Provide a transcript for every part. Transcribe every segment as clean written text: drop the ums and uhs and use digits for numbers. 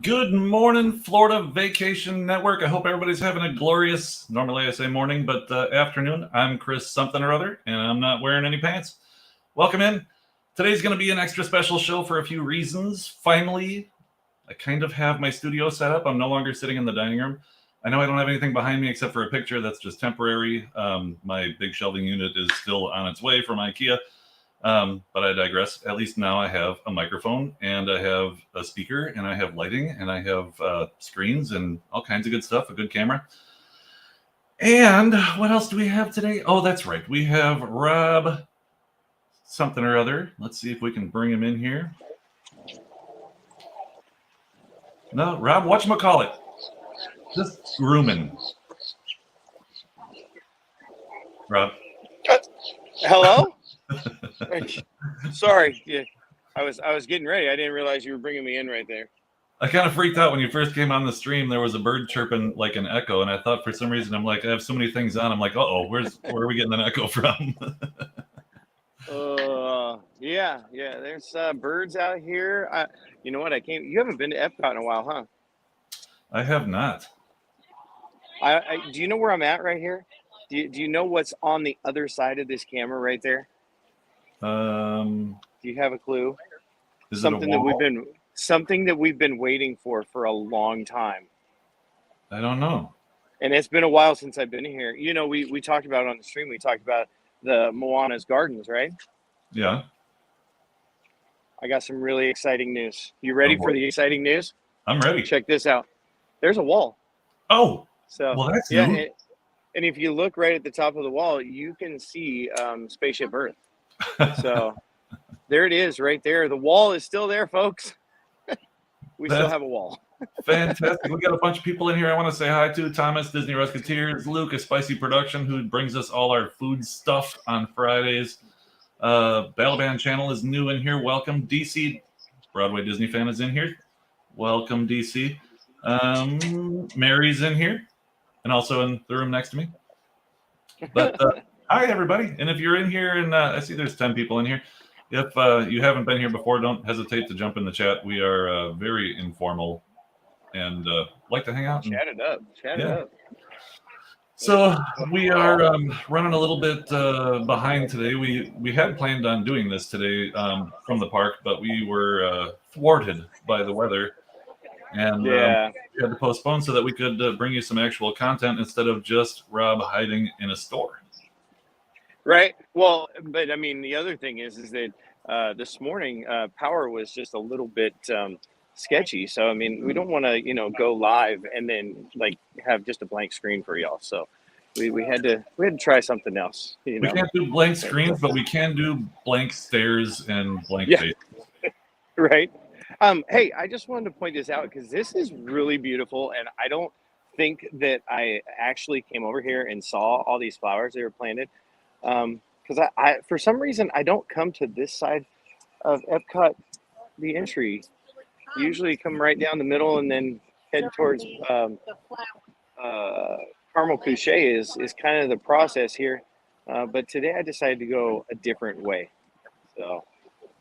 Good morning, Florida Vacation Network. I hope everybody's having a glorious, normally I say morning, but afternoon. I'm Chris something or other, and I'm not wearing any pants. Welcome in. Today's going to be an extra special show for a few reasons. Finally, I kind of have my studio set up. I'm no longer sitting in the dining room. I know I don't have anything behind me except for a picture that's just temporary. My big shelving unit is still on its way from IKEA. But I digress. At least now I have a microphone and I have a speaker and I have lighting and I have screens and all kinds of good stuff, a good camera. And what else do we have today? Oh, that's right. We have Rob something or other. Let's see if we can bring him in here. No, Rob, whatchamacallit? Just grooming. Rob. Hello? Sorry. Yeah. I was getting ready. I didn't realize you were bringing me in right there. I kind of freaked out when you first came on the stream. There was a bird chirping like an echo, and I thought for some reason I'm like, I have so many things on. I'm like, where are we getting an echo from? Yeah. There's birds out here. You know what? You haven't been to EPCOT in a while, huh? I have not. Do you know where I'm at right here? Do you know what's on the other side of this camera right there? Do you have a clue? Is something it a wall? Something that we've been waiting for a long time. I don't know. And it's been a while since I've been here. You know, we talked about it on the stream. We talked about the Moana's Gardens, right? Yeah. I got some really exciting news. You ready for the exciting news? I'm ready. Check this out. There's a wall. Oh. So well, that's yeah. new. And if you look right at the top of the wall, you can see Spaceship Earth. So there it is right there. The wall is still there, folks. We still have a wall. Fantastic. We got a bunch of people in here I want to say hi to. Thomas, Disney Rusketeers, Luke, a Spicy Production, who brings us all our food stuff on Fridays. Balaban Channel is new in here. Welcome. DC, Broadway Disney fan, is in here. Welcome, DC. Mary's in here and also in the room next to me. But hi, everybody. And if you're in here, and I see there's 10 people in here. If you haven't been here before, don't hesitate to jump in the chat. We are very informal and like to hang out. Chat it up. So we are running a little bit behind today. We had planned on doing this today from the park, but we were thwarted by the weather. And we had to postpone so that we could bring you some actual content instead of just Rob hiding in a store. Right. Well, but I mean, the other thing is that this morning power was just a little bit sketchy. So, I mean, we don't want to, go live and then like have just a blank screen for y'all. So we had to try something else. We can't do blank screens, but we can do blank stares and blank faces. Right. Hey, I just wanted to point this out because this is really beautiful. And I don't think that I actually came over here and saw all these flowers that were planted. Because I for some reason, I don't come to this side of EPCOT, the entry. Usually come right down the middle and then head towards Carmel Couché is kind of the process here. But today I decided to go a different way. So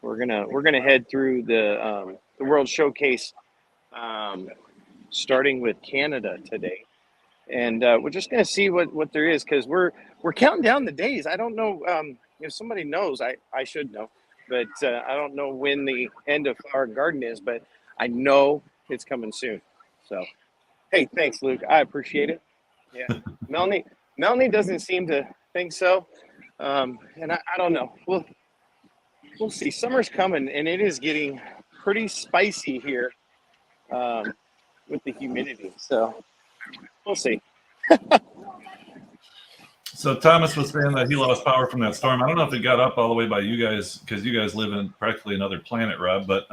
we're gonna head through the World Showcase, starting with Canada today, and we're just gonna see what there is because we're counting down the days. I don't know if somebody knows. I should know, but I don't know when the end of Flower Garden is, but I know it's coming soon. So, hey, thanks, Luke. I appreciate it. Yeah, Melanie doesn't seem to think so, and I don't know. We'll see. Summer's coming, and it is getting pretty spicy here with the humidity. So we'll see. So Thomas was saying that he lost power from that storm. I don't know if it got up all the way by you guys because you guys live in practically another planet, Rob. But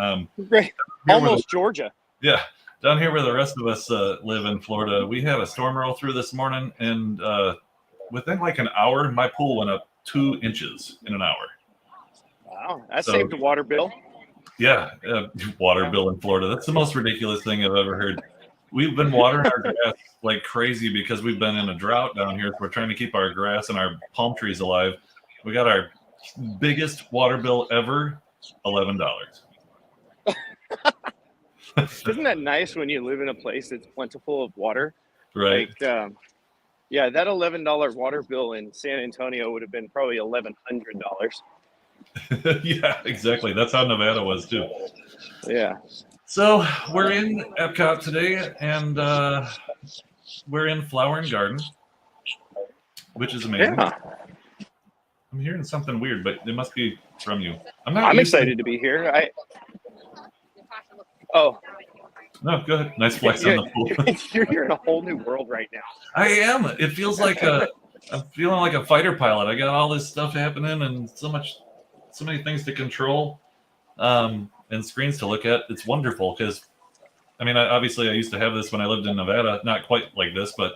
almost Georgia. Yeah, down here where the rest of us live in Florida, we had a storm roll through this morning, and within like an hour, my pool went up 2 inches in an hour. Wow, that saved a water bill. Yeah, water bill in Florida. That's the most ridiculous thing I've ever heard. We've been watering our grass like crazy because we've been in a drought down here. So we're trying to keep our grass and our palm trees alive. We got our biggest water bill ever, $11. Isn't that nice when you live in a place that's plentiful of water? Right. Like, yeah, that $11 water bill in San Antonio would have been probably $1,100. Yeah, exactly. That's how Nevada was too. Yeah. So we're in EPCOT today, and we're in Flower and Garden, which is amazing. Yeah. I'm hearing something weird, but it must be from you. I'm not I'm used excited to be here. Oh, No, go ahead. Nice flex on you're, the pool. you're in a whole new world right now. I am. It feels like I'm feeling like a fighter pilot. I got all this stuff happening and so many things to control, and screens to look at. It's wonderful because, I mean, obviously I used to have this when I lived in Nevada. Not quite like this, but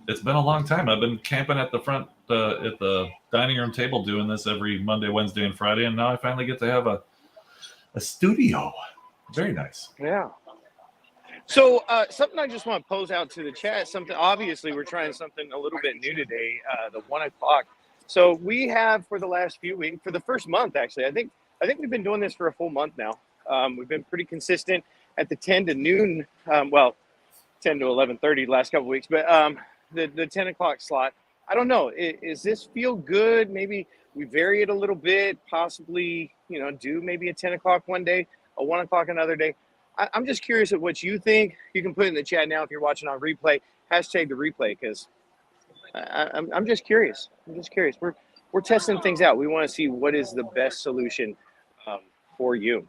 it's been a long time. I've been camping at the front at the dining room table doing this every Monday, Wednesday, and Friday, and now I finally get to have a studio. Very nice. Yeah. So something I just want to pose out to the chat. Something obviously we're trying something a little bit new today. The 1 o'clock. So we have for the last few weeks, for the first month actually. I think we've been doing this for a full month now. We've been pretty consistent at the 10 to noon. 10 to 11:30 the last couple of weeks, but the 10 o'clock slot. I don't know. Is this feel good? Maybe we vary it a little bit. Possibly, do maybe a 10 o'clock one day, a 1 o'clock another day. I'm just curious of what you think. You can put it in the chat now if you're watching on replay. Hashtag the replay, because I'm just curious. We're testing things out. We want to see what is the best solution for you.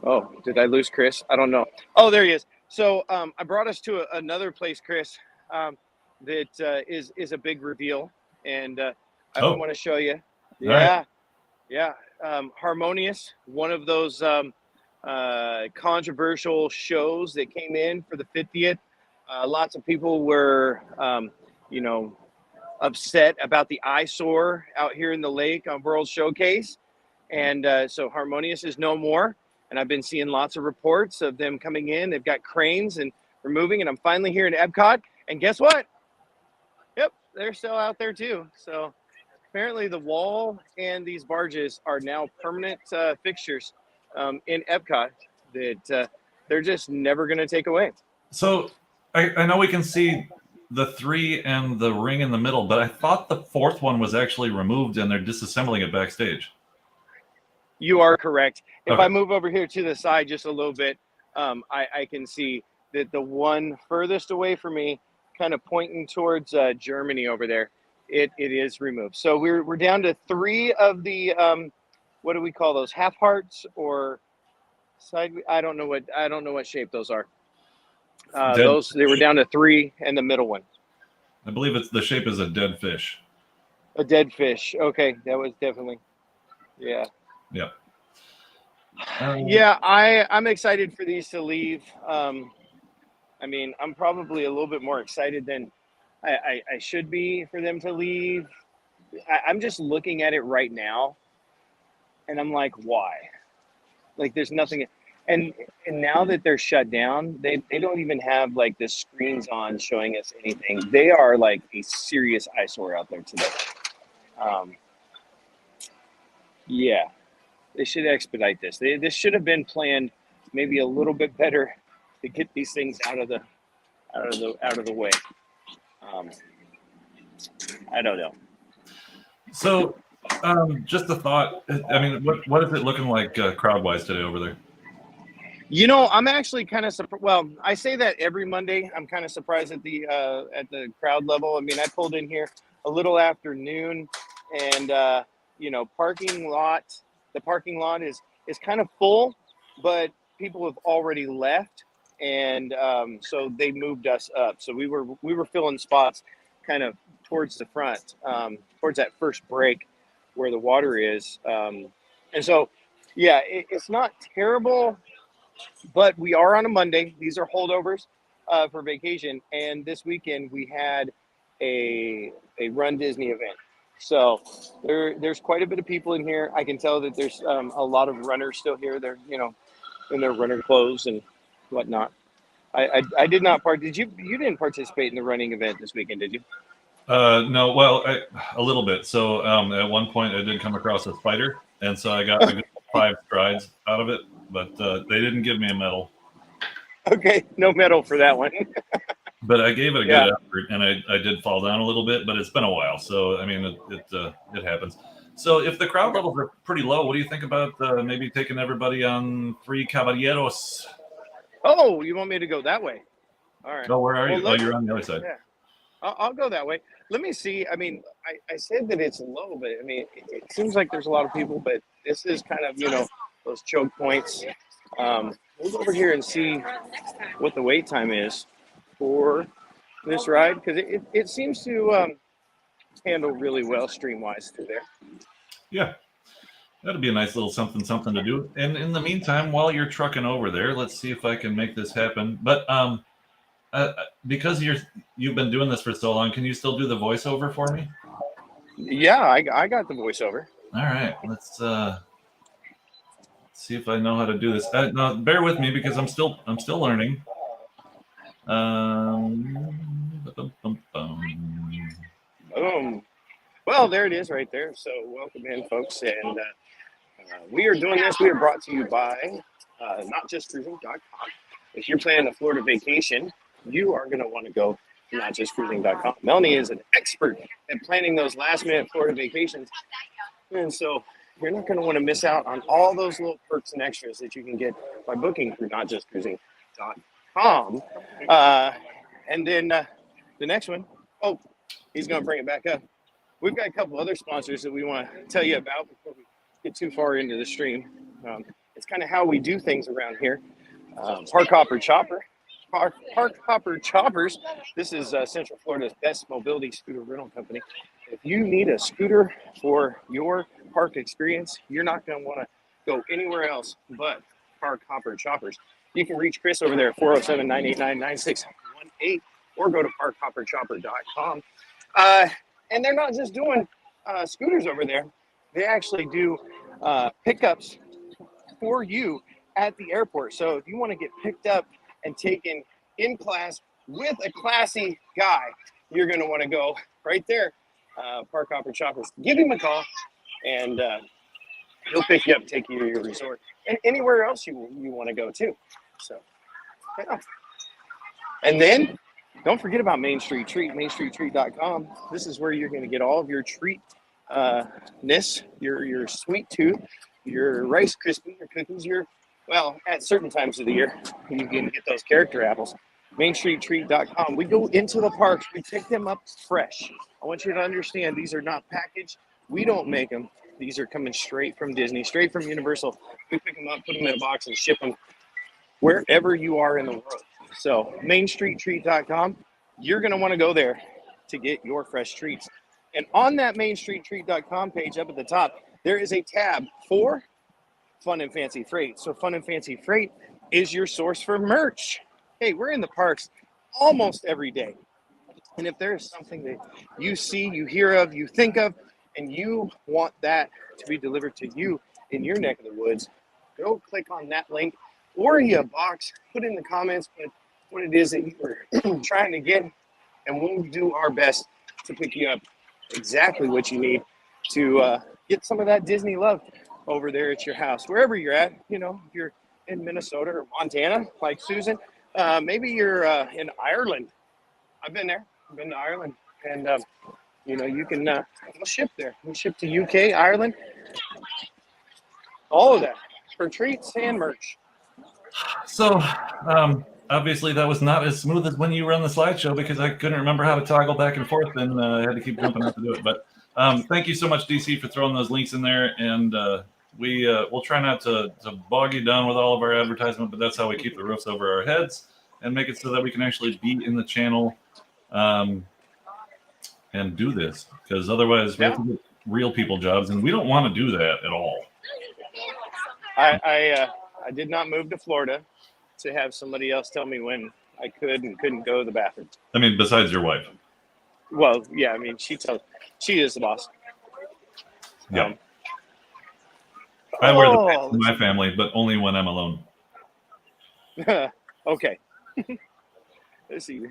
Oh, did I lose Chris? I don't know. Oh, there he is. So I brought us to another place, Chris, that is a big reveal, and I want to show you. Yeah, right. Yeah. Harmonious, one of those controversial shows that came in for the 50th. Lots of people were, upset about the eyesore out here in the lake on World Showcase. And so Harmonious is no more. And I've been seeing lots of reports of them coming in. They've got cranes and removing. And I'm finally here in EPCOT. And guess what? Yep, they're still out there too. So apparently the wall and these barges are now permanent fixtures in EPCOT that they're just never going to take away. So I know we can see the 3 and the ring in the middle, but I thought the 4th one was actually removed and they're disassembling it backstage. You are correct. If Okay. I move over here to the side just a little bit, I can see that the one furthest away from me, kind of pointing towards Germany over there, it is removed. So we're down to 3 of the what do we call those, half hearts or side? I don't know what shape those are. They were down to 3 and the middle one. I believe the shape is a dead fish. A dead fish. Okay, that was definitely, yeah. Yeah. Yeah, I'm excited for these to leave. I mean, I'm probably a little bit more excited than I should be for them to leave. I'm just looking at it right now, and I'm like, why? Like, there's nothing. And now that they're shut down, they don't even have like the screens on showing us anything. They are like a serious eyesore out there today. Yeah, they should expedite this. This should have been planned maybe a little bit better to get these things out of the way. I don't know. So, just a thought. I mean, what is it looking like crowd-wise today over there? I'm actually kind of surprised. Well, I say that every Monday. I'm kind of surprised at the crowd level. I mean, I pulled in here a little after noon, and the parking lot is kind of full, but people have already left, and so they moved us up. So we were filling spots kind of towards the front, towards that first break where the water is, and so yeah, it's not terrible. But we are on a Monday. These are holdovers for vacation. And this weekend we had a Run Disney event. So there's quite a bit of people in here. I can tell that there's a lot of runners still here. They're, in their runner clothes and whatnot. I did not you didn't participate in the running event this weekend, did you? No, well, a little bit. So at one point I did come across a spider and so I got a good 5 strides out of it. But they didn't give me a medal. Okay, no medal for that one. But I gave it a good Yeah. effort, and I did fall down a little bit, but it's been a while, so I mean it happens. So if the crowd levels are pretty low, what do you think about maybe taking everybody on 3 caballeros? Oh, you want me to go that way? All right. Oh, where are Well, you? Oh, you're on the other side. yeah, I'll go that way. Let me see. I mean, I said that it's low, but I mean, it seems like there's a lot of people, but this is kind of, those choke points. We'll go over here and see what the wait time is for this ride, because it seems to handle really well stream-wise through there. Yeah, that'd be a nice little something to do. And in the meantime, while you're trucking over there, let's see if I can make this happen. But because you've been doing this for so long, can you still do the voiceover for me? Yeah, I got the voiceover. All right, let's see if I know how to do this. Now, bear with me because I'm still learning. Boom. Well, there it is right there. So welcome in, folks. And we are doing this. We are brought to you by notjustcruising.com. If you're planning a Florida vacation, you are going to want to go to notjustcruising.com. Melanie is an expert at planning those last-minute Florida vacations. And so you're not going to want to miss out on all those little perks and extras that you can get by booking through notjustcruising.com. And then the next one, he's going to bring it back up. We've got a couple other sponsors that we want to tell you about before we get too far into the stream. It's kind of how we do things around here. Park Hopper Choppers. This is Central Florida's best mobility scooter rental company. If you need a scooter for your park experience, you're not going to want to go anywhere else but Park Hopper Choppers. You can reach Chris over there at 407-989-9618 or go to parkhopperchopper.com. And they're not just doing scooters over there. They actually do pickups for you at the airport. So if you want to get picked up and taken in class with a classy guy, you're going to want to go right there, Park Hopper Choppers. Give him a call, and he'll pick you up, take you to your resort, and anywhere else you want to go to. So, yeah. And then don't forget about Main Street Treat, mainstreettreat.com. This is where you're going to get all of your treat-ness, your sweet tooth, your Rice Krispie, your cookies, at certain times of the year, you can get those character apples. mainstreettreat.com. We go into the parks. We pick them up fresh. I want you to understand these are not packaged. We don't make them. These are coming straight from Disney, straight from Universal. We pick them up, put them in a box, and ship them wherever you are in the world. So mainstreettreat.com, you're going to want to go there to get your fresh treats. And on that mainstreettreat.com page up at the top, there is a tab for Fun and Fancy Freight. So Fun and Fancy Freight is your source for merch. Hey, we're in the parks almost every day. And if there is something that you see, you hear of, you think of, and you want that to be delivered to you in your neck of the woods, go click on that link, order you a box, put in the comments what it is that you were trying to get, and we'll do our best to pick you up exactly what you need to get some of that Disney love over there at your house, wherever you're at. If you're in Minnesota or Montana, like Susan, maybe you're in Ireland. I've been there. I've been to Ireland, and you can we'll ship there. We ship to UK, Ireland, all of that for treats and merch. So, obviously, that was not as smooth as when you run the slideshow because I couldn't remember how to toggle back and forth, and I had to keep jumping out to do it. But thank you so much, DC, for throwing those links in there, and we'll try not to bog you down with all of our advertisement, but that's how we keep the roofs over our heads and make it so that we can actually be in the channel and do this, because otherwise we have to get real people jobs, and we don't want to do that at all. I did not move to Florida to have somebody else tell me when I could and couldn't go to the bathroom. I mean, besides your wife. Well, yeah, I mean, she is the boss. Yeah. I wear the pants in my family, but only when I'm alone. Okay. Let's see.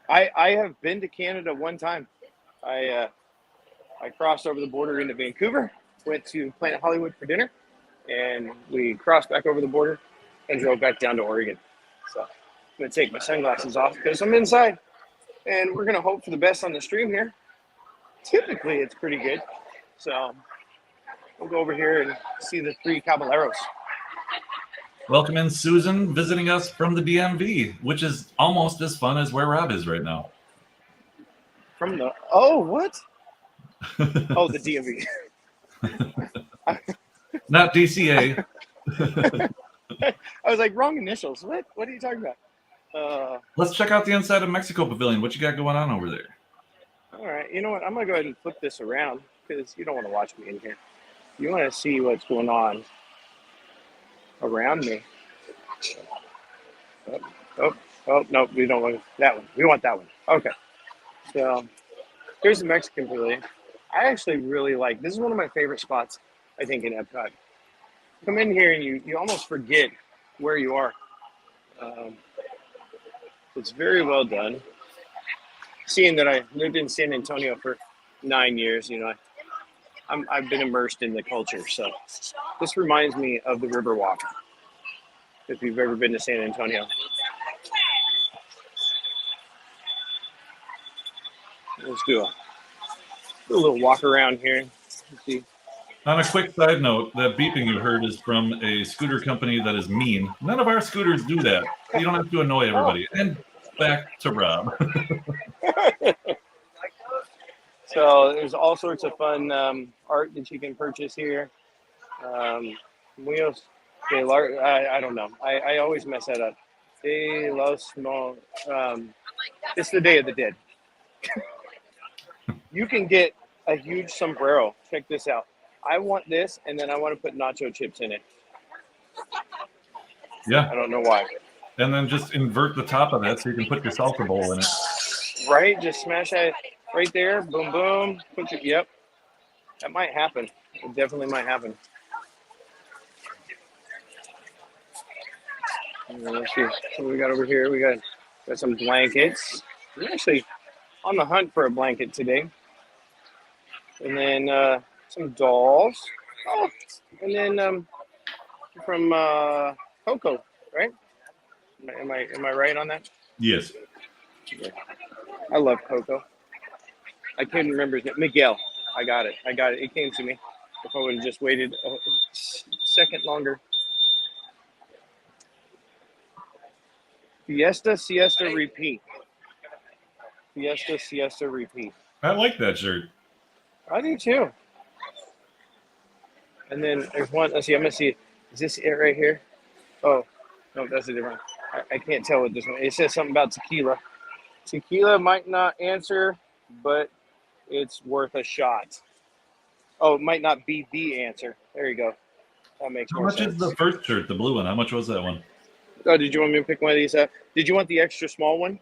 I have been to Canada one time. I crossed over the border into Vancouver, went to Planet Hollywood for dinner, and we crossed back over the border and drove back down to Oregon. So I'm going to take my sunglasses off because I'm inside, and we're going to hope for the best on the stream here. Typically, it's pretty good. So we'll go over here and see the three caballeros. Welcome in, Susan, visiting us from the DMV, which is almost as fun as where Rob is right now. From the what? Oh, the DMV. Not DCA. I was like, wrong initials. What are you talking about? Let's check out the inside of Mexico Pavilion. What you got going on over there? All right. You know what? I'm going to go ahead and flip this around because you don't want to watch me in here. You want to see what's going on around me. Oh, no, we don't want that one. We want that one. Okay. So here's the Mexican Pavilion. I actually really like, this is one of my favorite spots, I think, in EPCOT. Come in here and you almost forget where you are. It's very well done. Seeing that I lived in San Antonio for 9 years, I've been immersed in the culture. So this reminds me of the Riverwalk, if you've ever been to San Antonio. Let's do a little walk around here. Let's see. On a quick side note, that beeping you heard is from a scooter company that is mean. None of our scooters do that. You don't have to annoy everybody. And back to Rob. So there's all sorts of fun art that you can purchase here. Muñoz I don't know. I always mess that up. De los it's the Day of the Dead. You can get a huge sombrero. Check this out. I want this, and then I want to put nacho chips in it. Yeah. I don't know why. And then just invert the top of that so you can put your salsa bowl in it. Right? Just smash that right there. Boom, boom. Yep. That might happen. It definitely might happen. Let's see what we got over here. We got some blankets. We're actually on the hunt for a blanket today. And then some dolls. Oh, and then from Coco, right? Am I right on that? Yes. Yeah. I love Coco. I couldn't remember his name. Miguel. I got it. It came to me. If I would have just waited a second longer. Fiesta, siesta, repeat. Fiesta, siesta, repeat. I like that shirt. I do too. And then there's one. Let's see. I'm gonna see. Is this it right here? Oh, no, that's a different. I can't tell what this one. It says something about tequila. Tequila might not answer, but it's worth a shot. Oh, it might not be the answer. There you go. That makes more sense. How much is the first shirt, the blue one? How much was that one? Oh, did you want me to pick one of these up? Did you want the extra small one?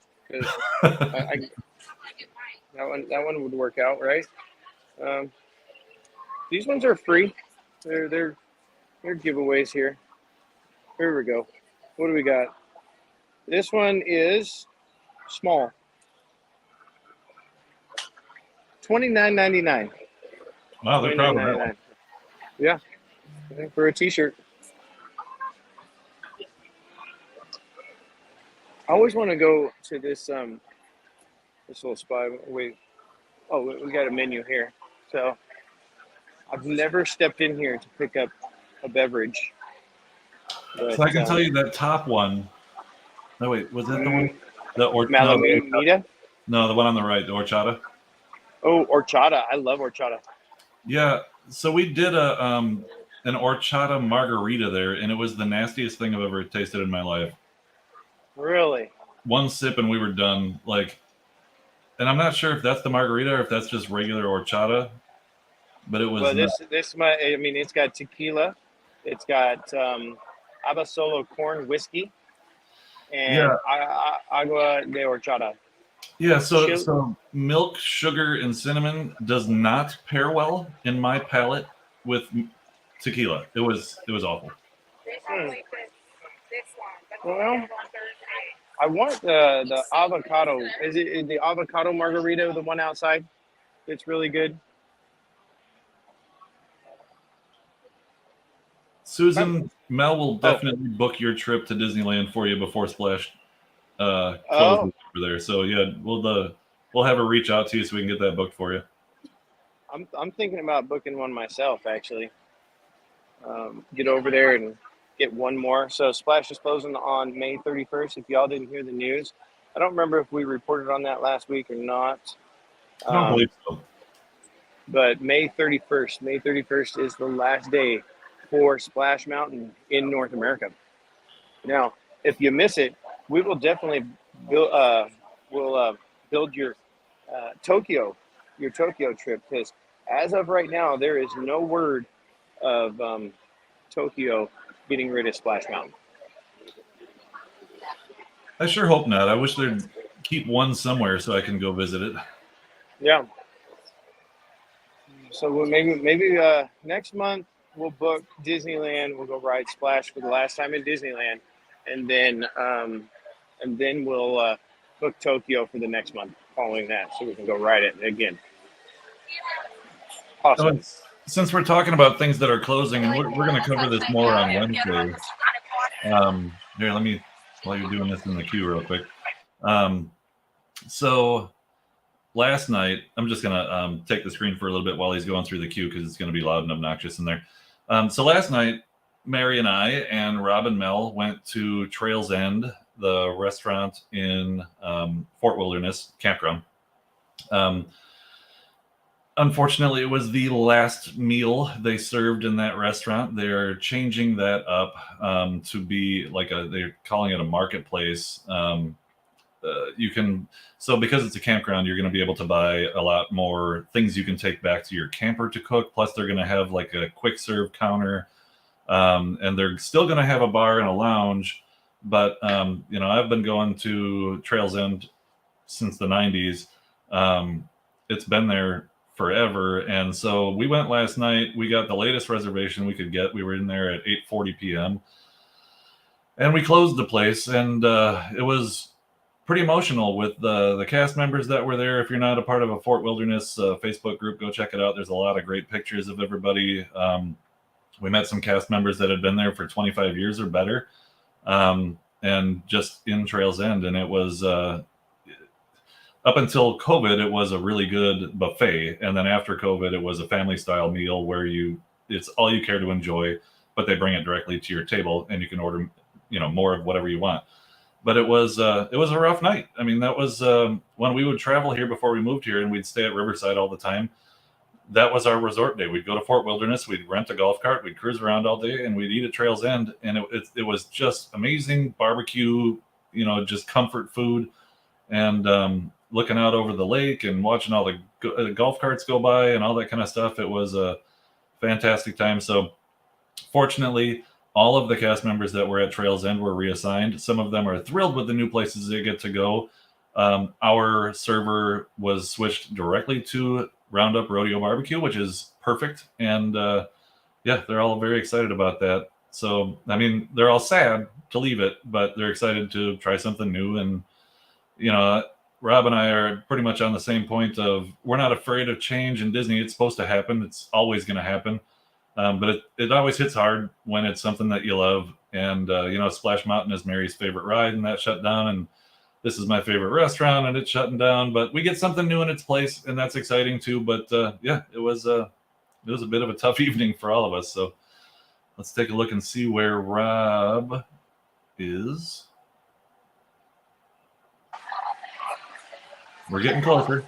That one would work out, right? These ones are free. They're giveaways here. Here we go. What do we got? This one is small. $29.99. Wow, they're proud of that one. Yeah, for a T-shirt. I always want to go to this little spot. Wait, we got a menu here. So I've never stepped in here to pick up a beverage. But, so I can tell you that top one. No, wait, was that the one? The Malamita? No, the one on the right, the horchata. Oh, horchata! I love horchata. Yeah, so we did an horchata margarita there, and it was the nastiest thing I've ever tasted in my life. Really? One sip and we were done. And I'm not sure if that's the margarita or if that's just regular horchata, but it was. Well, it's got tequila, it's got Abasolo corn whiskey, and agua de horchata. Yeah, so milk, sugar, and cinnamon does not pair well in my palate with tequila. It was awful. Well, I want the avocado. Is it the avocado margarita, the one outside? It's really good. Susan, Mel will Oh. definitely book your trip to Disneyland for you before Splash closes Oh, over there. So yeah, we'll have her reach out to you so we can get that booked for you. I'm thinking about booking one myself actually. Get over there and get one more. So Splash is closing on May 31st. If y'all didn't hear the news, I don't remember if we reported on that last week or not. I don't believe so. But May 31st, May 31st is the last day for Splash Mountain in North America. Now, if you miss it, we will definitely build your Tokyo trip, because as of right now, there is no word of Tokyo getting rid of Splash Mountain. I sure hope not. I wish they'd keep one somewhere so I can go visit it. Yeah. So maybe next month we'll book Disneyland. We'll go ride Splash for the last time in Disneyland, and then we'll book Tokyo for the next month following that, so we can go ride it again. Awesome. Since we're talking about things that are closing, and we're going to cover this more on Wednesday. Here, let me, while you're doing this in the queue real quick. So last night, I'm just going to take the screen for a little bit while he's going through the queue because it's going to be loud and obnoxious in there. So last night, Mary and I and Rob and Mel went to Trails End, the restaurant in Fort Wilderness Campground. Unfortunately, it was the last meal they served in that restaurant. They're changing that up to be like they're calling it a marketplace. Because it's a campground, you're going to be able to buy a lot more things you can take back to your camper to cook. Plus, they're going to have like a quick serve counter, and they're still going to have a bar and a lounge. But I've been going to Trails End since the 90s. It's been there forever, and so we went last night. We got the latest reservation we could get. We were in there at 8:40 p.m. and we closed the place, and it was pretty emotional with the cast members that were there. If you're not a part of a Fort Wilderness Facebook group, go check it out. There's a lot of great pictures of everybody. We met some cast members that had been there for 25 years or better, and just in Trails End, and it was up until COVID, it was a really good buffet. And then after COVID, it was a family style meal where it's all you care to enjoy, but they bring it directly to your table and you can order, more of whatever you want. But it was a rough night. I mean, that was when we would travel here before we moved here, and we'd stay at Riverside all the time. That was our resort day. We'd go to Fort Wilderness, we'd rent a golf cart, we'd cruise around all day, and we'd eat at Trails End. And it was just amazing barbecue, just comfort food. And looking out over the lake and watching all the golf carts go by and all that kind of stuff. It was a fantastic time. So fortunately, all of the cast members that were at Trails End were reassigned. Some of them are thrilled with the new places they get to go. Our server was switched directly to Roundup Rodeo Barbecue, which is perfect. And they're all very excited about that. So, I mean, they're all sad to leave it, but they're excited to try something new. And Rob and I are pretty much on the same point of we're not afraid of change in Disney. It's supposed to happen. It's always going to happen. But it always hits hard when it's something that you love. And, Splash Mountain is Mary's favorite ride, and that shut down. And this is my favorite restaurant, and it's shutting down. But we get something new in its place, and that's exciting too. But it was a bit of a tough evening for all of us. So let's take a look and see where Rob is. We're getting closer.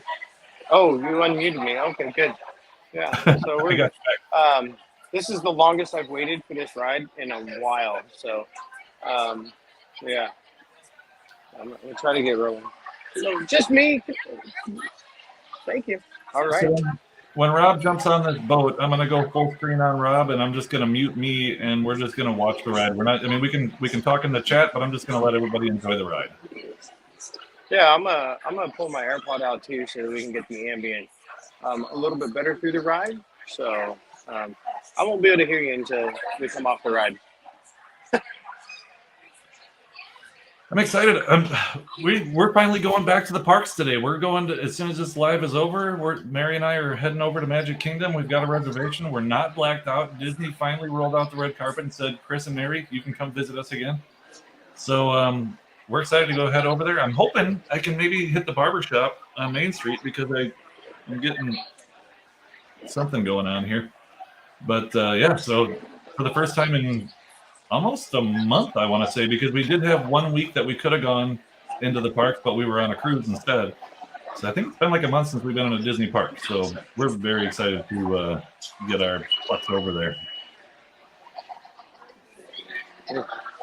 Oh, you unmuted me. Okay, good. Yeah. So we're this is the longest I've waited for this ride in a while. So yeah. I'm gonna try to get rolling. So just me. Thank you. All right. So when Rob jumps on this boat, I'm gonna go full screen on Rob, and I'm just gonna mute me, and we're just gonna watch the ride. We can talk in the chat, but I'm just gonna let everybody enjoy the ride. Yeah, I'm gonna pull my AirPod out too, so that we can get the ambient a little bit better through the ride. So I won't be able to hear you until we come off the ride. I'm excited. We're finally going back to the parks today. We're going to, as soon as this live is over, Mary and I are heading over to Magic Kingdom. We've got a reservation. We're not blacked out. Disney finally rolled out the red carpet and said, Chris and Mary, you can come visit us again. So we're excited to go head over there. I'm hoping I can maybe hit the barber shop on Main Street because I'm getting something going on here. But yeah, so for the first time in almost a month, I want to say, because we did have 1 week that we could have gone into the parks, but we were on a cruise instead. So I think it's been like a month since we've been in a Disney park. So we're very excited to get our butts over there.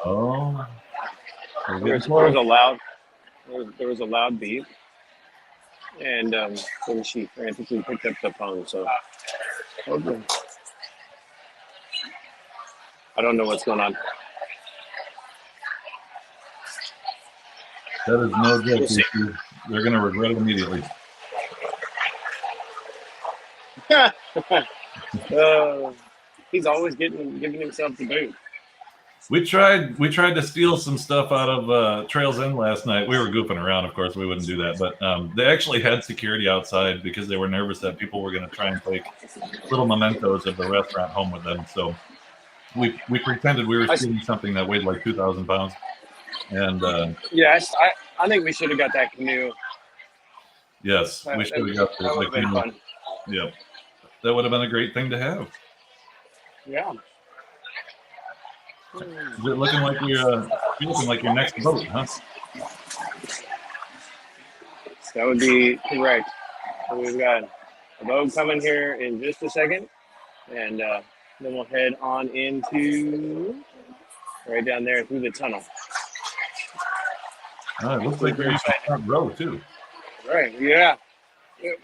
Oh, there was a loud beep, and then she frantically picked up the phone. So okay. I don't know what's going on. That is no joke. They're going to regret it immediately. He's always giving himself the boot. We tried to steal some stuff out of Trails End last night. We were goofing around, of course. We wouldn't do that, but they actually had security outside because they were nervous that people were going to try and take little mementos of the restaurant home with them. So we pretended we were stealing something that weighed like 2,000 pounds. And yes, I think we should have got that canoe. Yes, we should have got that. That would have been fun. Yep, that would have been a great thing to have. Yeah. Is it looking like you're your next boat, huh? That would be correct. So we've got a boat coming here in just a second, and then we'll head on into right down there through the tunnel. It looks like you're in the front row too. Right. Yeah.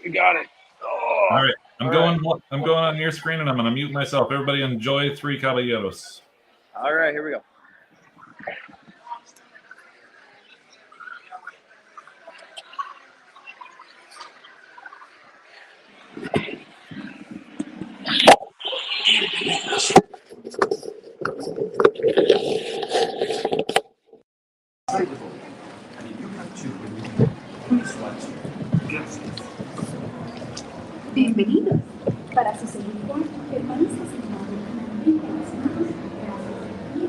We got it. Oh. All right. I'm going on your screen, and I'm going to mute myself. Everybody enjoy Three Caballeros. All right. Here we go. Bienvenidos. Para su seguridad, permanezca sentado en el canal de las manos, brazos y pies.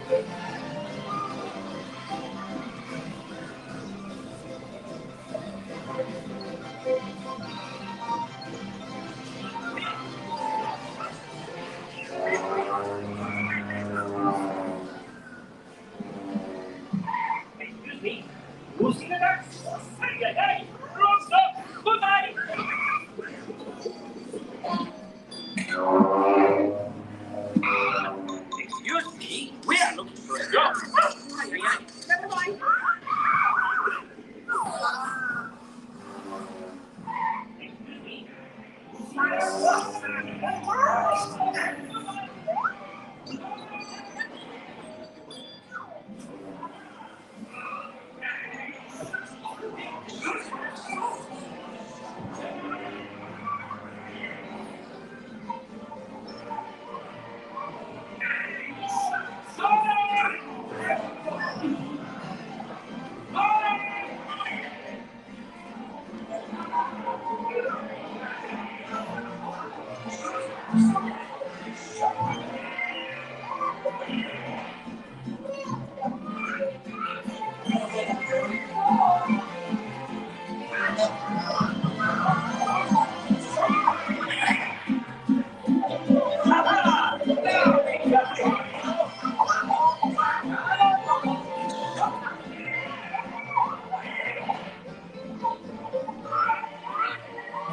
Excuse me. Who's in the next? Ay, ay, ay. Close up. Goodbye. Excuse me. We are looking for a job. Ay, ay, ay. Never mind. Excuse me.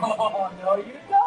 Oh, no, you don't.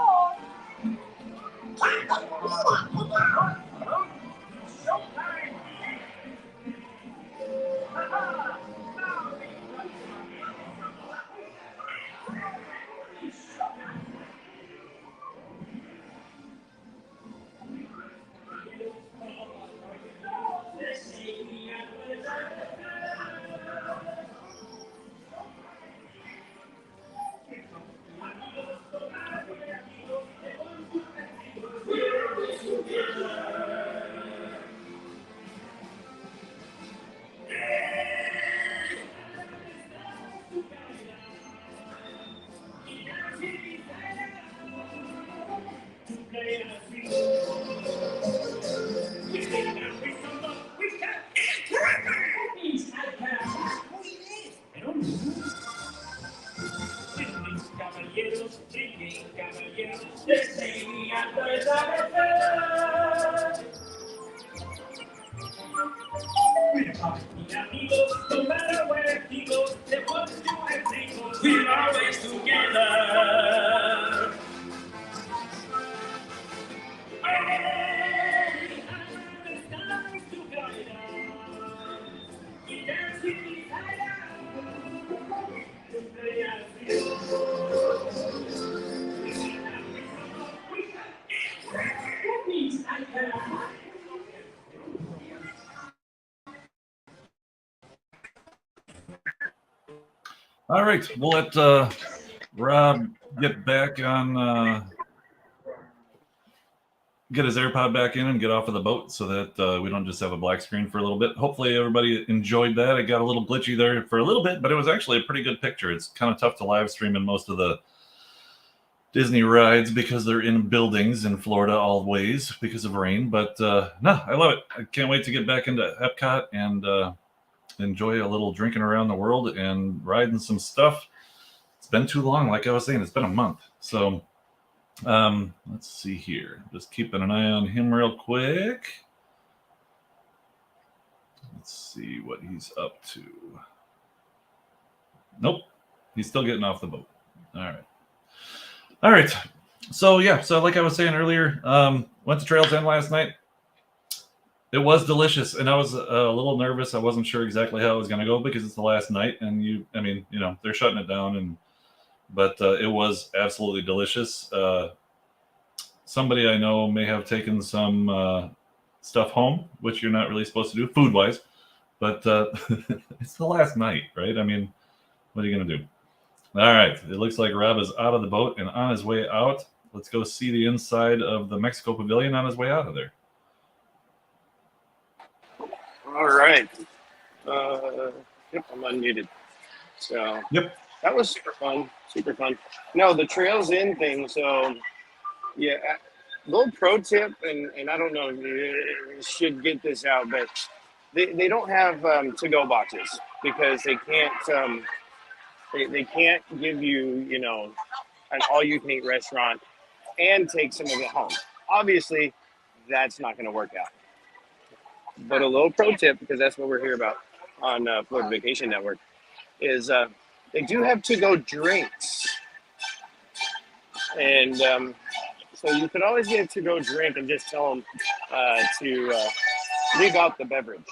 Caballeros, desde hasta el amanecer. Mi amigos, no matter where he goes, they want to and they go. We're always together. Hey, the stars to guide us. We dance with desire. All right, we'll let Rob get back on, get his AirPod back in and get off of the boat so that we don't just have a black screen for a little bit. Hopefully everybody enjoyed that. It got a little glitchy there for a little bit, but it was actually a pretty good picture. It's kind of tough to live stream in most of the Disney rides because they're in buildings in Florida always because of rain. But no, I love it. I can't wait to get back into EPCOT and enjoy a little drinking around the world and riding some stuff. It's been too long. Like I was saying, it's been a month. So let's see here. Just keeping an eye on him real quick. Let's see what he's up to. Nope. He's still getting off the boat. All right. So yeah, so like I was saying earlier, went to Trails End last night. It was delicious, and I was a little nervous. I wasn't sure exactly how it was going to go because it's the last night, and they're shutting it down, but it was absolutely delicious. Somebody I know may have taken some stuff home, which you're not really supposed to do food-wise, but it's the last night, right? I mean, what are you going to do? All right, it looks like Rob is out of the boat and on his way out. Let's go see the inside of the Mexico Pavilion on his way out of there. All right. Yep, I'm unmuted. So Yep. that was super fun. Super fun. No, the Trails In thing. So yeah, little pro tip, and I don't know if you should get this out, but they don't have to-go boxes because they can't give you, you know, an all-you-can-eat restaurant and take some of it home. Obviously, that's not going to work out. But a little pro tip, because that's what we're here about on Florida Vacation Network, is they do have to-go drinks. And so you could always get a to-go drink and just tell them to leave out the beverage.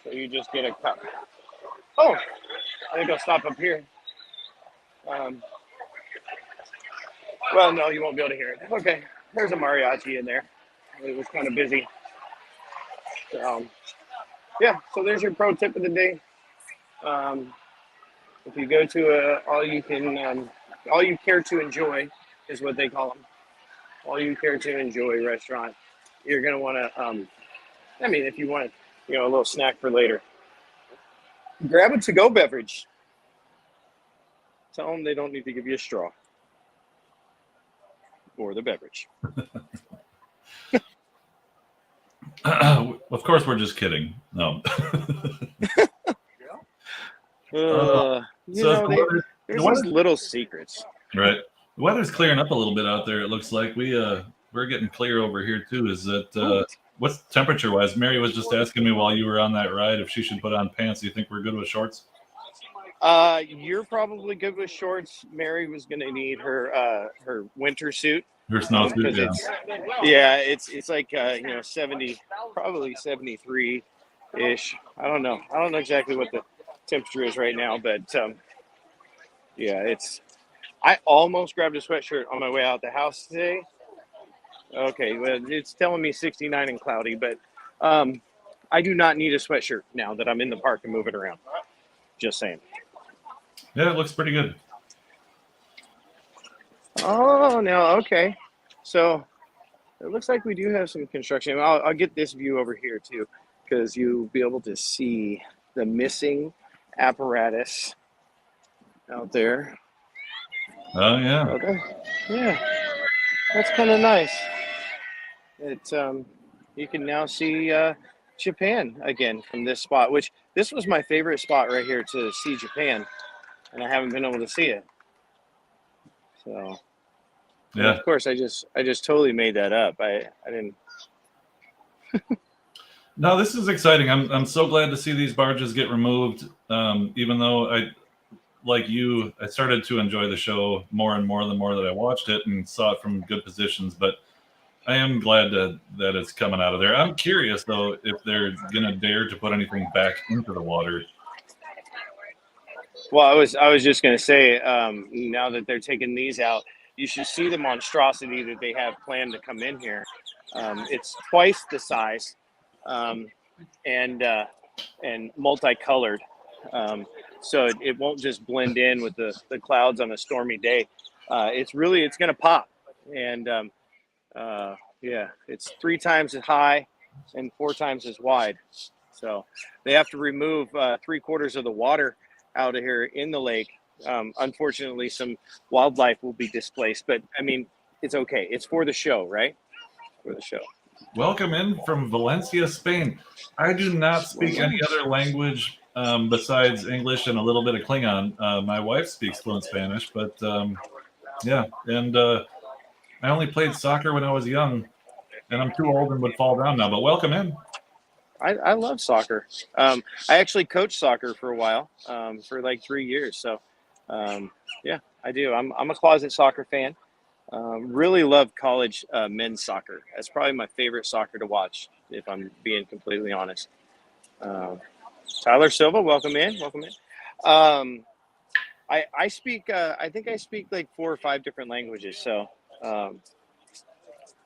So you just get a cup. Oh, I think I'll stop up here. Well, no, you won't be able to hear it. Okay, there's a mariachi in there. It was kind of busy. Yeah, so there's your pro tip of the day. If you go to all you care to enjoy is what they call them. All you care to enjoy restaurant. You're gonna want to. I mean, if you want, you know, a little snack for later, grab a to-go beverage. Tell them they don't need to give you a straw or the beverage. Of course, we're just kidding. No. You know, there's these little secrets. Right. The weather's clearing up a little bit out there. It looks like we're getting clear over here too. Is that what's temperature wise? Mary was just asking me while you were on that ride if she should put on pants. Do you think we're good with shorts? You're probably good with shorts. Mary was going to need her winter suit. Her snow suit, yeah. It's like 70, probably 73 ish. I don't know exactly what the temperature is right now, but yeah, I almost grabbed a sweatshirt on my way out the house today. Okay, well, it's telling me 69 and cloudy, but I do not need a sweatshirt now that I'm in the park and moving around. Just saying. Yeah, it looks pretty good. Oh, no, okay. So it looks like we do have some construction. I'll get this view over here too, because you'll be able to see the missing apparatus out there. Oh yeah. Okay. Yeah, that's kind of nice. You can now see Japan again from this spot, which this was my favorite spot right here to see Japan, and I haven't been able to see it. So yeah, of course I just totally made that up. I didn't. No, this is exciting. I'm so glad to see these barges get removed. Even though I started to enjoy the show more and more the more that I watched it and saw it from good positions. But I am glad that it's coming out of there. I'm curious though if they're gonna dare to put anything back into the water. Well, I was just gonna say, now that they're taking these out, you should see the monstrosity that they have planned to come in here. It's twice the size, and multicolored. So it won't just blend in with the clouds on a stormy day. It's going to pop. And yeah, it's 3 times as high and 4 times as wide. So they have to remove 3/4 of the water out of here in the lake. Unfortunately, some wildlife will be displaced, but I mean, it's okay. It's for the show, right? For the show. Welcome in from Valencia, Spain. I do not speak any other language besides English and a little bit of Klingon. My wife speaks fluent Spanish, but yeah, and I only played soccer when I was young, and I'm too old and would fall down now. But welcome in. I love soccer. I actually coached soccer for a while, for like 3 years. So yeah, I do. I'm a closet soccer fan. Really love college men's soccer. That's probably my favorite soccer to watch, if I'm being completely honest. Tyler Silva, welcome in. Welcome in. I speak. I think I speak like 4 or 5 different languages. So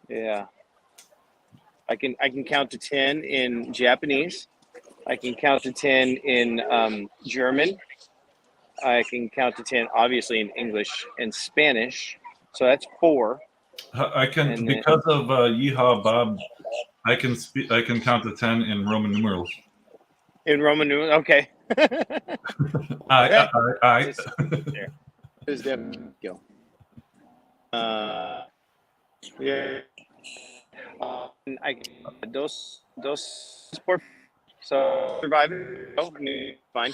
yeah, I can count to 10 in Japanese. I can count to 10 in German. I can count to 10, obviously, in English and Spanish. So that's 4. I can, because of Yeehaw Bob, I can speak. I can count to 10 in Roman numerals. In Roman numerals, okay. I. There. There's definitely go. Yeah. I dos por So surviving. Oh, fine.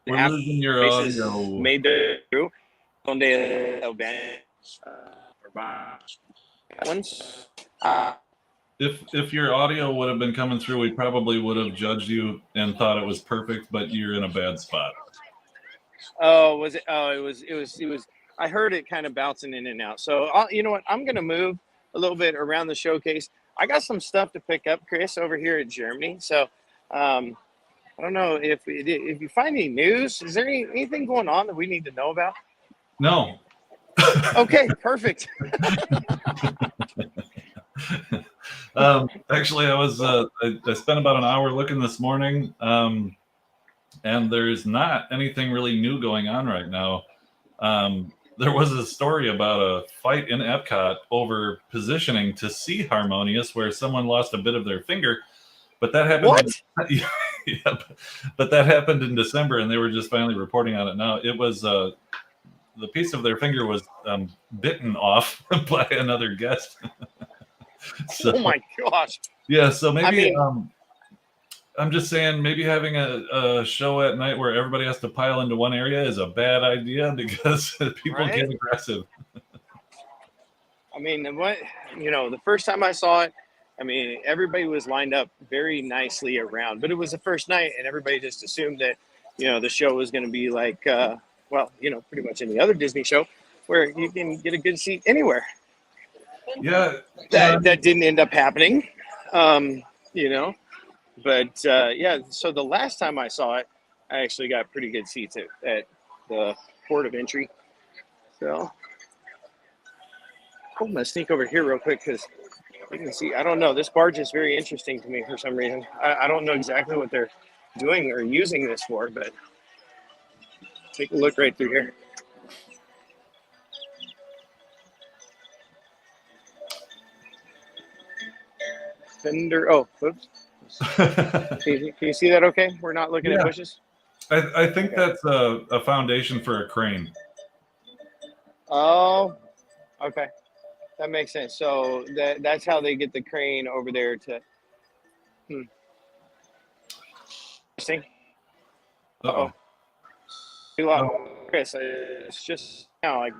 We're After losing your races audio. made the through. Donde once. If your audio would have been coming through, we probably would have judged you and thought it was perfect, but you're in a bad spot. Oh, was it? Oh, it was. I heard it kind of bouncing in and out. So you know what? I'm gonna move a little bit around the showcase. I got some stuff to pick up, Chris, over here at Germany. So I don't know if you find any news. Is there anything going on that we need to know about? No. Okay, perfect. Actually, I spent about an hour looking this morning, and there's not anything really new going on right now. There was a story about a fight in EPCOT over positioning to see Harmonious, where someone lost a bit of their finger, but that happened. What? Yeah, but that happened in December, and they were just finally reporting on it now. It was the piece of their finger was bitten off by another guest. So, Oh my gosh. yeah, so maybe I mean, I'm just saying maybe having a show at night where everybody has to pile into one area is a bad idea because people right? get aggressive. I mean, what the first time I saw it, I mean, everybody was lined up very nicely around, but it was the first night, and everybody just assumed that the show was going to be like, pretty much any other Disney show where you can get a good seat anywhere. Yeah, That didn't end up happening, you know. But yeah, so the last time I saw it, I actually got pretty good seats at the port of entry. So I'm gonna sneak over here real quick because you can see. I don't know. This barge is very interesting to me for some reason. I don't know exactly what they're doing or using this for, but take a look right through here. Fender. Oh, oops. Can you see that okay? We're not looking at bushes? I think that's a foundation for a crane. Oh, okay. That makes sense. So that's how they get the crane over there to. Interesting. Uh-oh. Chris, it's just now like.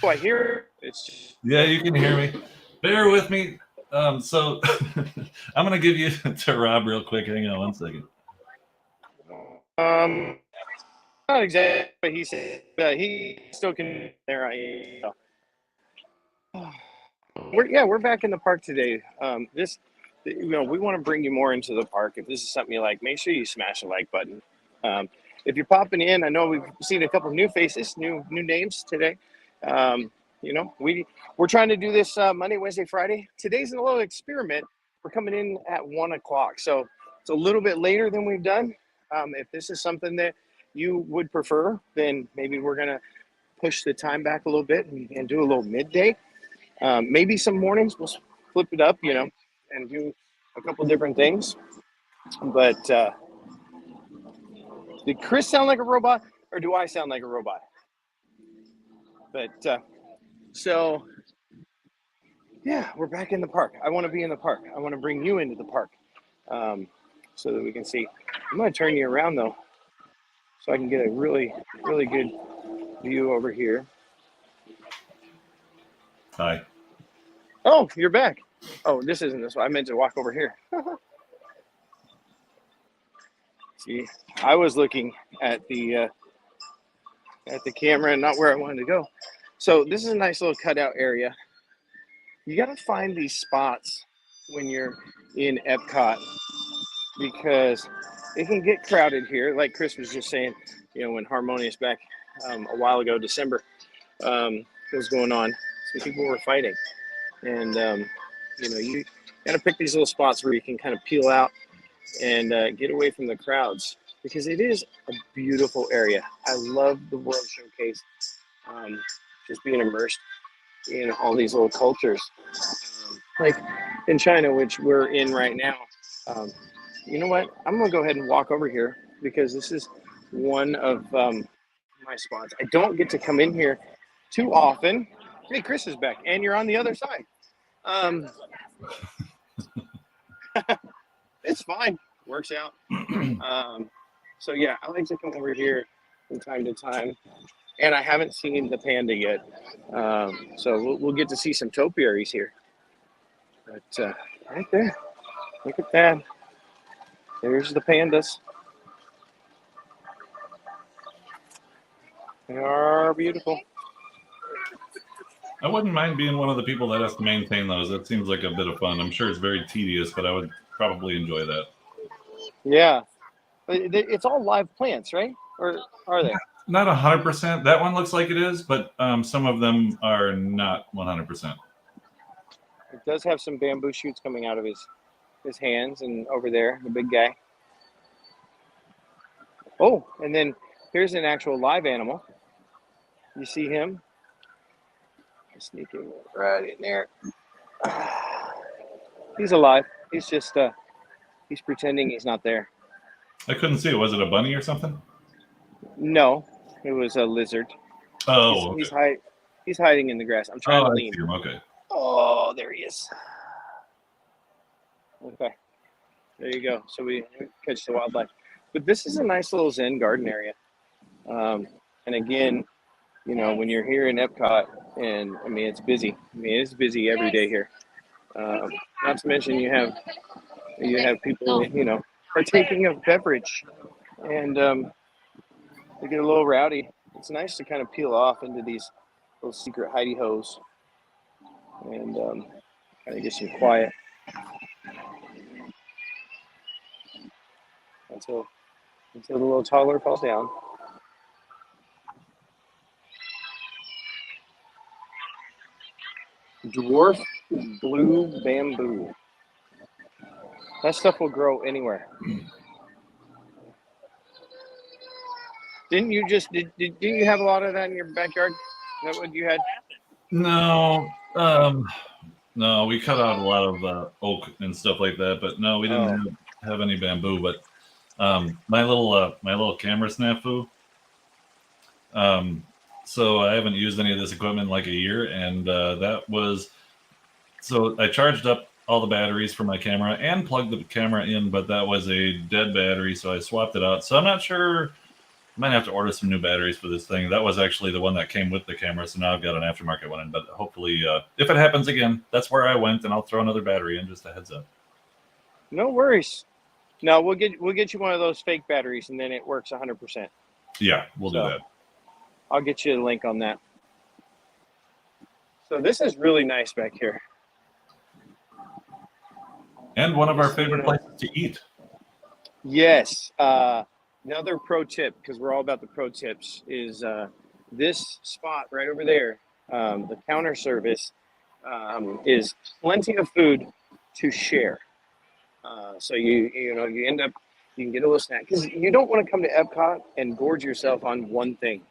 Oh, I hear it's. Just, Yeah, you can hear me. Bear with me. So I'm gonna give you to Rob real quick. Hang on one second. Not exactly, but he said he still can. There I am. We're back in the park today. We want to bring you more into the park. If this is something you like, make sure you smash the like button. If you're popping in, I know we've seen a couple new faces, new names today. We're trying to do this Monday, Wednesday, Friday. Today's a little experiment. We're coming in at 1:00, so it's a little bit later than we've done. If this is something that you would prefer, then maybe we're gonna push the time back a little bit and do a little midday. Maybe some mornings we'll flip it up, and do a couple different things. But did Chris sound like a robot, or do I sound like a robot? But so, yeah, we're back in the park. I want to be in the park. I want to bring you into the park so that we can see. I'm going to turn you around, though, so I can get a really, really good view over here. Hi. Oh, you're back. Oh, this isn't this one. I meant to walk over here. See, I was looking at the camera and not where I wanted to go. So this is a nice little cutout area. You got to find these spots when you're in EPCOT because it can get crowded here. Like Chris was just saying, when Harmonious back a while ago, December, was going on, so people were fighting. And, you got to pick these little spots where you can kind of peel out and get away from the crowds because it is a beautiful area. I love the World Showcase, just being immersed in all these little cultures. Like in China, which we're in right now. You know what? I'm going to go ahead and walk over here because this is one of my spots. I don't get to come in here too often. Hey, Chris is back, and you're on the other side. it's fine. Works out. So yeah, I like to come over here from time to time, and I haven't seen the panda yet. So we'll get to see some topiaries here. But right there, look at that. There's the pandas. They are beautiful. I wouldn't mind being one of the people that has to maintain those. That seems like a bit of fun. I'm sure it's very tedious, but I would probably enjoy that. Yeah, it's all live plants, right? Or are they? Not 100%. That one looks like it is, but some of them are not 100%. It does have some bamboo shoots coming out of his hands, and over there, the big guy. Oh, and then here's an actual live animal. You see him? Sneaking right in there. He's alive. He's just he's pretending he's not there. I couldn't see it. Was it a bunny or something? No, it was a lizard. Oh, okay. He's hiding in the grass. I'm trying to I lean. see him. Okay. Oh, there he is. Okay, there you go. So we catch the wildlife. But this is a nice little Zen garden area. And again, you know, when you're here in EPCOT, and I mean, it's busy. I mean, it's busy every day here. Not to mention you have people, you know, partaking of beverage, and they get a little rowdy. It's nice to kind of peel off into these little secret hidey holes and kind of get some quiet until the little toddler falls down. Dwarf blue bamboo. That stuff will grow anywhere. Didn't you have a lot of that in your backyard? Is that what you had? No, no, we cut out a lot of oak and stuff like that, but no, we didn't have any bamboo. But my little camera snafu. So I haven't used any of this equipment in like a year, and that was so I charged up all the batteries for my camera and plugged the camera in, but that was a dead battery, so I swapped it out. So I'm not sure. I might have to order some new batteries for this thing. That was actually the one that came with the camera, so now I've got an aftermarket one in. But hopefully, if it happens again, that's where I went, and I'll throw another battery in. Just a heads up. No worries. No, we'll get you one of those fake batteries, and then it works 100%. Yeah, we'll do that. I'll get you a link on that. So this is really nice back here. And one of our favorite places to eat. Yes. Another pro tip, because we're all about the pro tips, is this spot right over there. The counter service is plenty of food to share. So you end up, you can get a little snack, because you don't want to come to EPCOT and gorge yourself on one thing,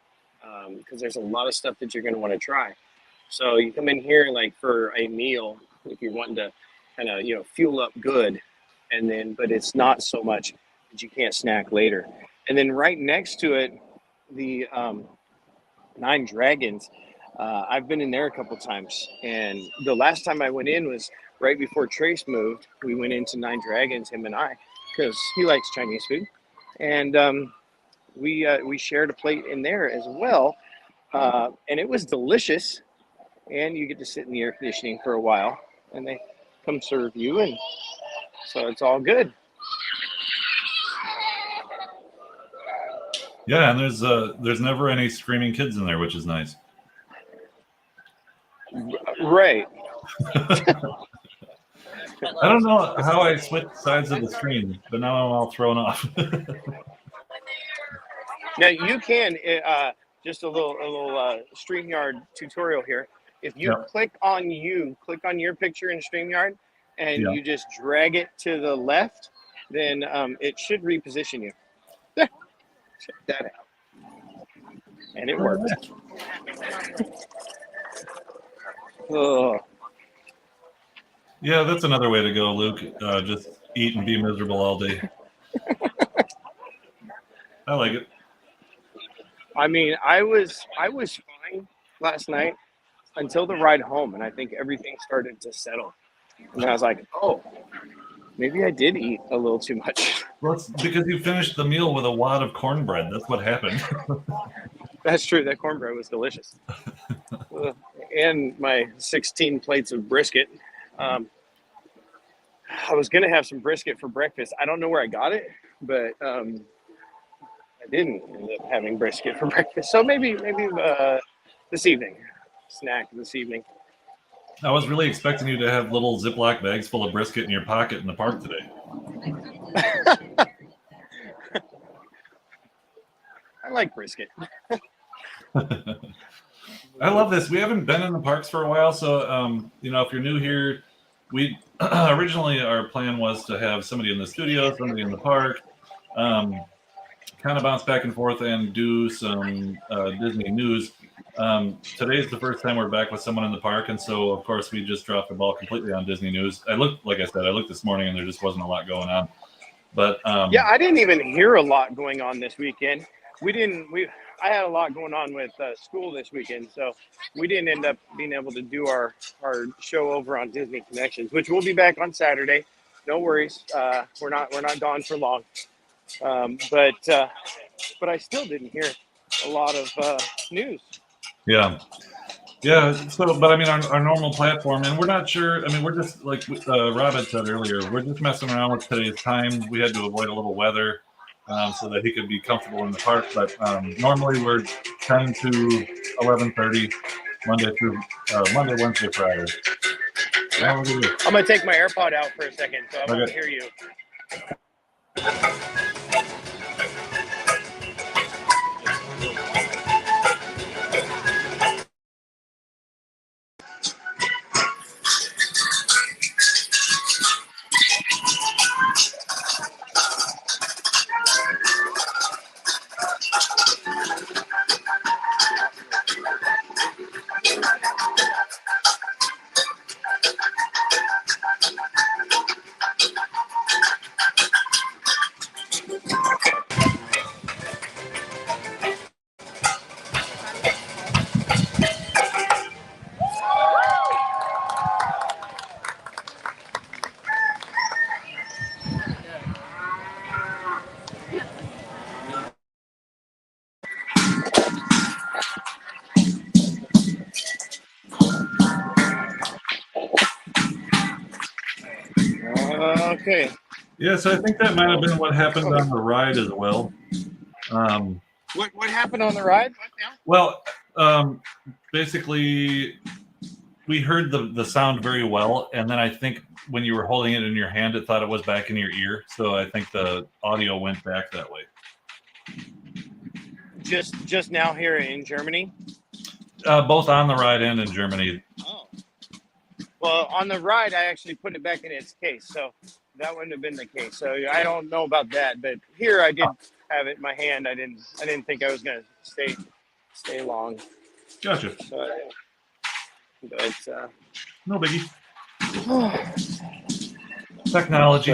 because there's a lot of stuff that you're going to want to try. So you come in here like for a meal if you're wanting to kind of fuel up good, and then but it's not so much that you can't snack later. And then right next to it, the Nine Dragons. I've been in there a couple times, and the last time I went in was right before Trace moved. We went into Nine Dragons, him and I, because he likes Chinese food, and we shared a plate in there as well, and it was delicious. And you get to sit in the air conditioning for a while, and they come serve you, and so it's all good. Yeah, and there's never any screaming kids in there, which is nice. Right. I don't know how I switched sides of the screen, but now I'm all thrown off. Now you can just a little StreamYard tutorial here. If you click on your picture in StreamYard, and you just drag it to the left, then it should reposition you. Check that out. And it worked. Oh. Yeah, that's another way to go, Luke. Just eat and be miserable all day. I like it. I mean, I was fine last night until the ride home, and I think everything started to settle. And I was like, oh, Maybe I did eat a little too much. Well, it's because you finished the meal with a wad of cornbread. That's what happened. That's true. That cornbread was delicious. And my 16 plates of brisket. I was going to have some brisket for breakfast. I don't know where I got it, but I didn't end up having brisket for breakfast. So maybe this evening, snack this evening. I was really expecting you to have little Ziploc bags full of brisket in your pocket in the park today. I like brisket. I love this. We haven't been in the parks for a while, so if you're new here, we originally our plan was to have somebody in the studio, somebody in the park, kind of bounce back and forth and do some Disney news. Today's the first time we're back with someone in the park, and so of course we just dropped the ball completely on Disney news. I looked this morning, and there just wasn't a lot going on. But yeah, I didn't even hear a lot going on this weekend. I had a lot going on with school this weekend, so we didn't end up being able to do our show over on Disney Connections, which we'll be back on Saturday. No worries, we're not gone for long. But I still didn't hear a lot of news. Yeah. So, but I mean, our normal platform, and we're not sure. I mean, we're just like Rob had said earlier, we're just messing around with today's time. We had to avoid a little weather so that he could be comfortable in the park. But normally we're 10 to 11:30, Monday, Wednesday, Friday. I'm gonna take my AirPod out for a second, so I won't hear you. Okay. Yeah, so I think that might have been what happened on the ride as well. What happened on the ride? Well, basically, we heard the sound very well, and then I think when you were holding it in your hand, it thought it was back in your ear. So I think the audio went back that way. Just now here in Germany? Both on the ride and in Germany. Oh. Well, on the ride, I actually put it back in its case, so that wouldn't have been the case. So I don't know about that, but here I did have it in my hand. I didn't think I was gonna stay long. Gotcha. But no biggie. Technology.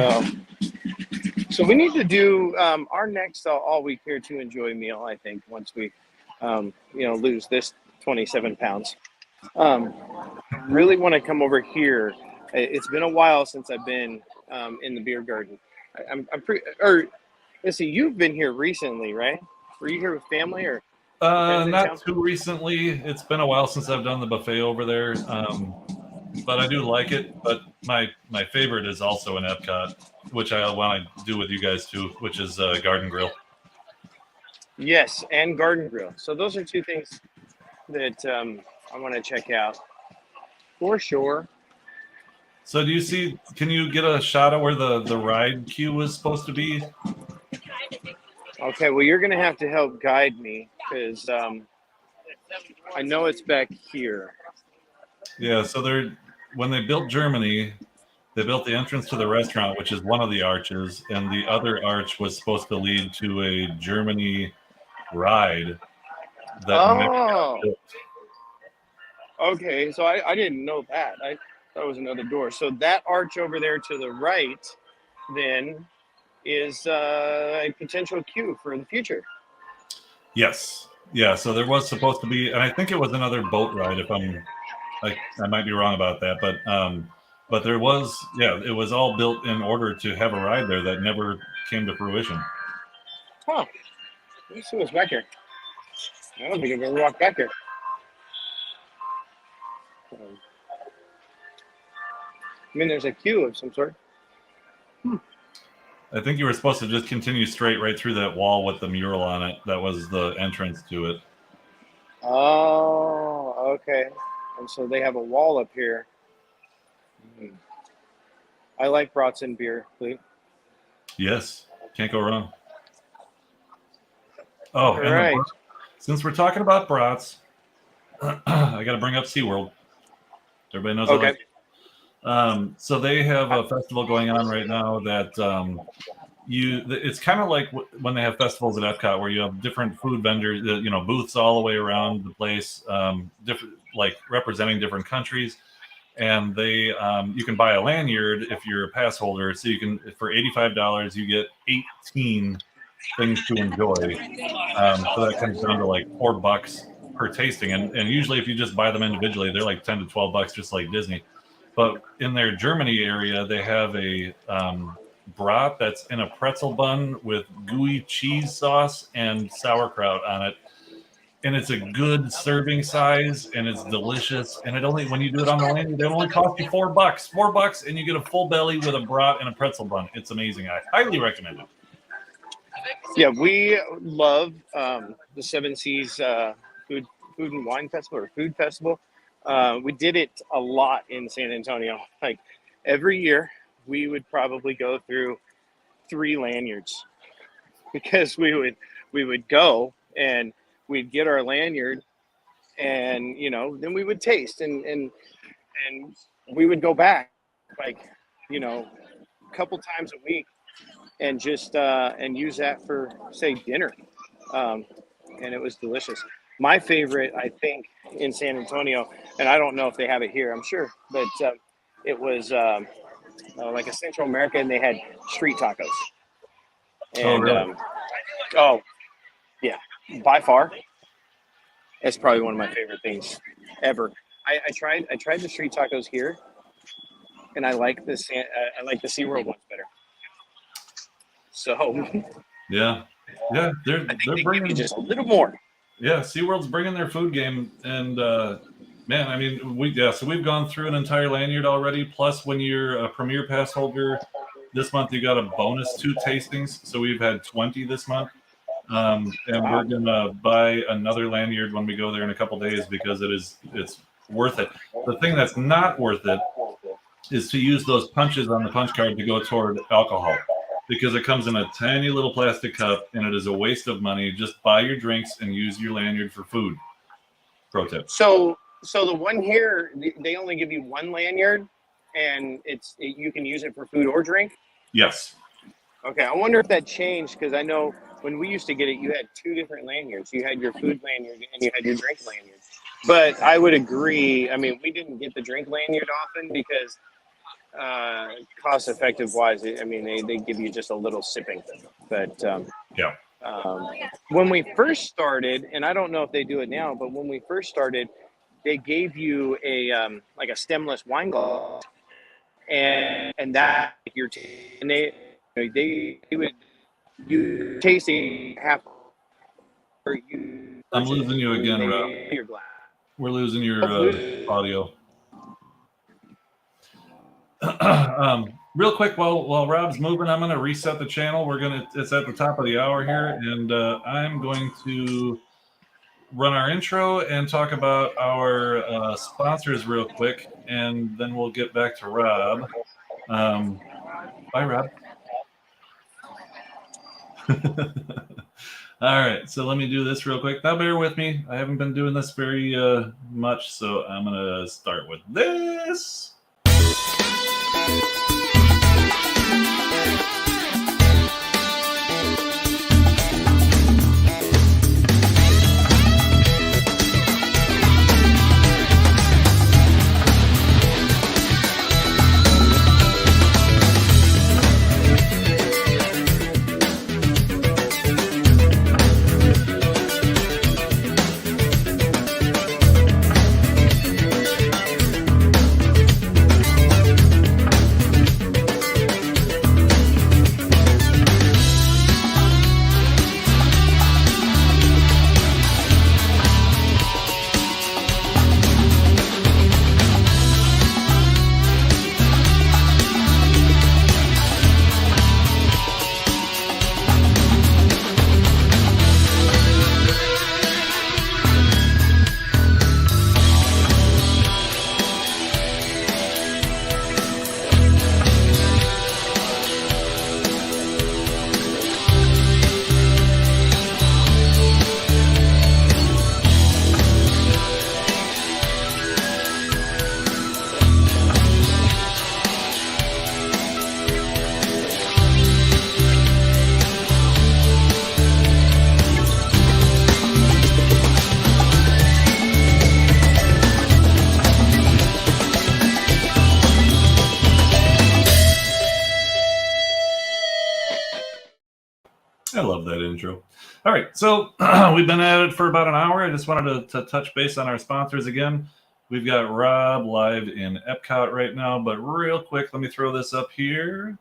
So we need to do our next all week here to enjoy meal. I think once we, lose this 27 pounds. Really want to come over here. It's been a while since I've been in the beer garden. Let's see, you've been here recently, right? Were you here with family or? Not too recently. It's been a while since I've done the buffet over there, but I do like it. But my favorite is also in EPCOT, which I want to do with you guys too, which is Garden Grill. Yes, and Garden Grill. So those are two things that I want to check out for sure. So do you see? Can you get a shot of where the ride queue was supposed to be? Okay, well, you're going to have to help guide me because I know it's back here. Yeah, so when they built Germany, they built the entrance to the restaurant, which is one of the arches, and the other arch was supposed to lead to a Germany ride. Okay, so I didn't know that. I thought it was another door. So that arch over there to the right, then, is a potential queue for the future. Yes. Yeah, so there was supposed to be, and I think it was another boat ride. I might be wrong about that, but But there was, it was all built in order to have a ride there that never came to fruition. Oh, let's see what's back here. I don't think I've ever walked back here. I mean, there's a queue of some sort. I think you were supposed to just continue straight right through that wall with the mural on it. That was the entrance to it. Oh, okay. And so they have a wall up here. I like brats and beer, please. Yes, can't go wrong. Oh, All and right. since we're talking about brats, I got to bring up SeaWorld. Everybody knows. Okay. So they have a festival going on right now that it's kind of like when they have festivals at EPCOT where you have different food vendors, booths all the way around the place, different, like representing different countries. And they you can buy a lanyard if you're a pass holder. So you can, for $85, you get 18 things to enjoy. So that comes down to like $4 per tasting. And usually if you just buy them individually, they're like 10 to 12 bucks, just like Disney. But in their Germany area, they have a brat that's in a pretzel bun with gooey cheese sauce and sauerkraut on it. And it's a good serving size, and it's delicious. And when you do it on the lanyard, it only costs you $4. $4, and you get a full belly with a brat and a pretzel bun. It's amazing. I highly recommend it. Yeah, we love the Seven Seas Food and Wine Festival or Food Festival. We did it a lot in San Antonio. Like every year, we would probably go through 3 lanyards because we would go and we'd get our lanyard, and then we would taste and we would go back like a couple times a week and just and use that for say dinner, and it was delicious. My favorite, I think, in San Antonio, and I don't know if they have it here, I'm sure, but it was like a Central America, and they had street tacos. And Oh, really? Yeah, by far, it's probably one of my favorite things ever. I tried the street tacos here, and I like the SeaWorld ones better. So Yeah, I they're think they give bringing you just a little more. Yeah, SeaWorld's bringing their food game, and man, I mean, so we've gone through an entire lanyard already. Plus, when you're a Premier Pass holder, this month you got a bonus 2 tastings, so we've had 20 this month, and we're gonna buy another lanyard when we go there in a couple days because it's worth it. The thing that's not worth it is to use those punches on the punch card to go toward alcohol, because it comes in a tiny little plastic cup and it is a waste of money. Just buy your drinks and use your lanyard for food. Pro tip. So the one here, they only give you 1 lanyard, and you can use it for food or drink. Yes. Okay, I wonder if that changed, because I know when we used to get it, you had 2 different lanyards. You had your food lanyard and you had your drink lanyard. But I would agree. I mean, we didn't get the drink lanyard often because cost effective wise, I mean, they give you just a little sipping. But when we first started, and I don't know if they do it now, but when we first started, they gave you a like a stemless wine glass, and that and they would you tasting half. Or you I'm losing you again, Rob. Your glass. We're losing your audio. Real quick, while Rob's moving, I'm going to reset the channel. It's at the top of the hour here, and I'm going to run our intro and talk about our sponsors real quick, and then we'll get back to Rob. Bye, Rob. All right, so let me do this real quick. Now, bear with me. I haven't been doing this very much, so I'm going to start with this. I love that intro. All right, so we've been at it for about an hour. I just wanted to touch base on our sponsors again. We've got Rob live in EPCOT right now, but real quick, let me throw this up here.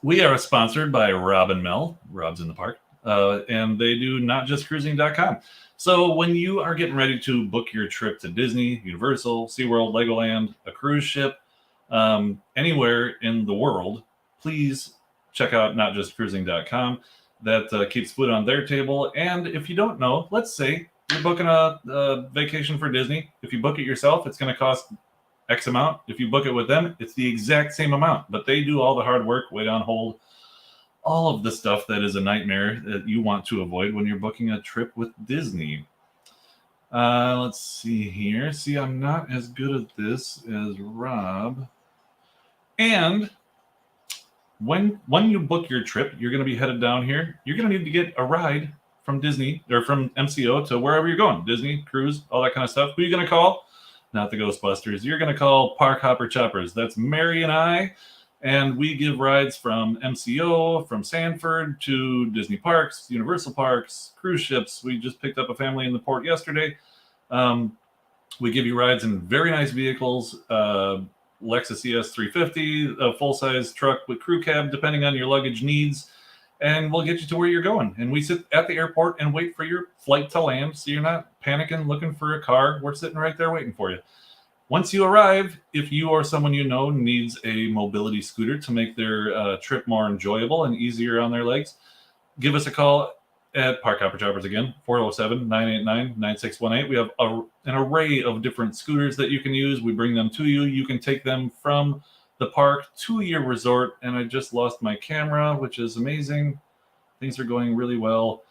We are sponsored by Rob and Mel. Rob's in the park, and they do notjustcruising.com. So when you are getting ready to book your trip to Disney, Universal, SeaWorld, Legoland, a cruise ship, anywhere in the world, please check out notjustcruising.com. That keeps food on their table. And if you don't know, let's say you're booking a vacation for Disney. If you book it yourself, it's going to cost X amount. If you book it with them, it's the exact same amount. But they do all the hard work, wait on hold, all of the stuff that is a nightmare that you want to avoid when you're booking a trip with Disney. Let's see here. See, I'm not as good at this as Rob. And when you book your trip, you're going to be headed down here. You're going to need to get a ride from Disney or from MCO to wherever you're going. Disney, cruise, all that kind of stuff. Who are you going to call? Not the Ghostbusters. You're going to call Park Hopper Choppers. That's Mary and I. And we give rides from MCO, from Sanford to Disney parks, Universal parks, cruise ships. We just picked up a family in the port yesterday. We give you rides in very nice vehicles. Lexus ES 350, a full-size truck with crew cab, depending on your luggage needs, and we'll get you to where you're going. And we sit at the airport and wait for your flight to land, so you're not panicking looking for a car. We're sitting right there waiting for you. Once you arrive, if you or someone you know needs a mobility scooter to make their trip more enjoyable and easier on their legs, give us a call at Park Hopper Choppers again, 407-989-9618. We have an array of different scooters that you can use. We bring them to you. You can take them from the park to your resort. And I just lost my camera, which is amazing. Things are going really well.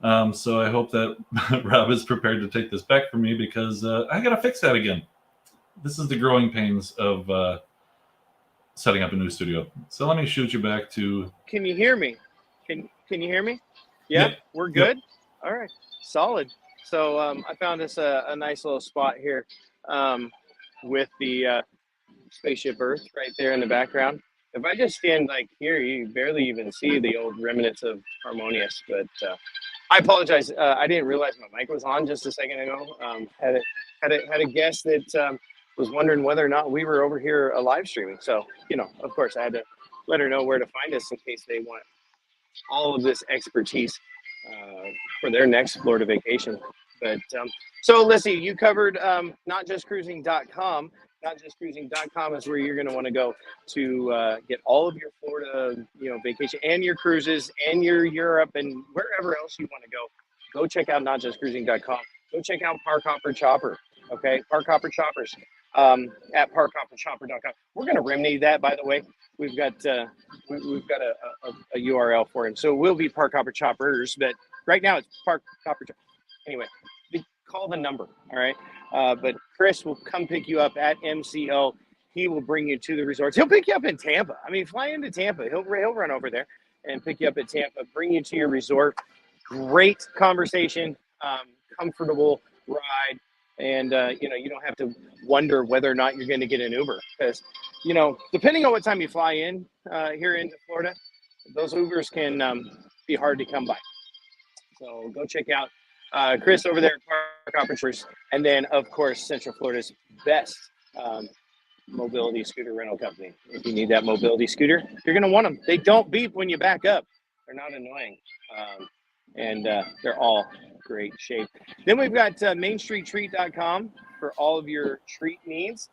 So I hope that Rob is prepared to take this back from me because I got to fix that again. This is the growing pains of setting up a new studio. So let me shoot you back to... Can you hear me? Can you hear me? Yeah, Yep. we're good. Yep. All right, solid. So I found us a nice little spot here with the spaceship Earth right there in the background. If I just stand like here, you barely even see the old remnants of Harmonious. But I apologize. I didn't realize my mic was on just a second ago. Had a guest that was wondering whether or not we were over here live streaming. So of course, I had to let her know where to find us in case they want all of this expertise for their next Florida vacation. But so Lissy, you covered notjustcruising.com. Notjustcruising.com is where you're going to want to go to get all of your Florida vacation and your cruises and your Europe and wherever else you want to go. Go check out notjustcruising.com. Go check out Park Hopper Chopper. Okay, Park Hopper Choppers at parkhopperchopper.com. We're going to remedy that, by the way. We've got a URL for him, so it will be Park Hopper Choppers, but right now it's Park Hopper. Anyway, call the number, all right? But Chris will come pick you up at MCO. He will bring you to the resorts. He'll pick you up in Tampa. I mean, fly into Tampa. He'll run over there and pick you up at Tampa, bring you to your resort. Great conversation, comfortable ride. And, you don't have to wonder whether or not you're going to get an Uber because, depending on what time you fly in here into Florida, those Ubers can be hard to come by. So go check out Chris over there at Park Operators. And then, of course, Central Florida's best mobility scooter rental company. If you need that mobility scooter, you're going to want them. They don't beep when you back up. They're not annoying. And they're all great shape. Then we've got mainstreettreat.com for all of your treat needs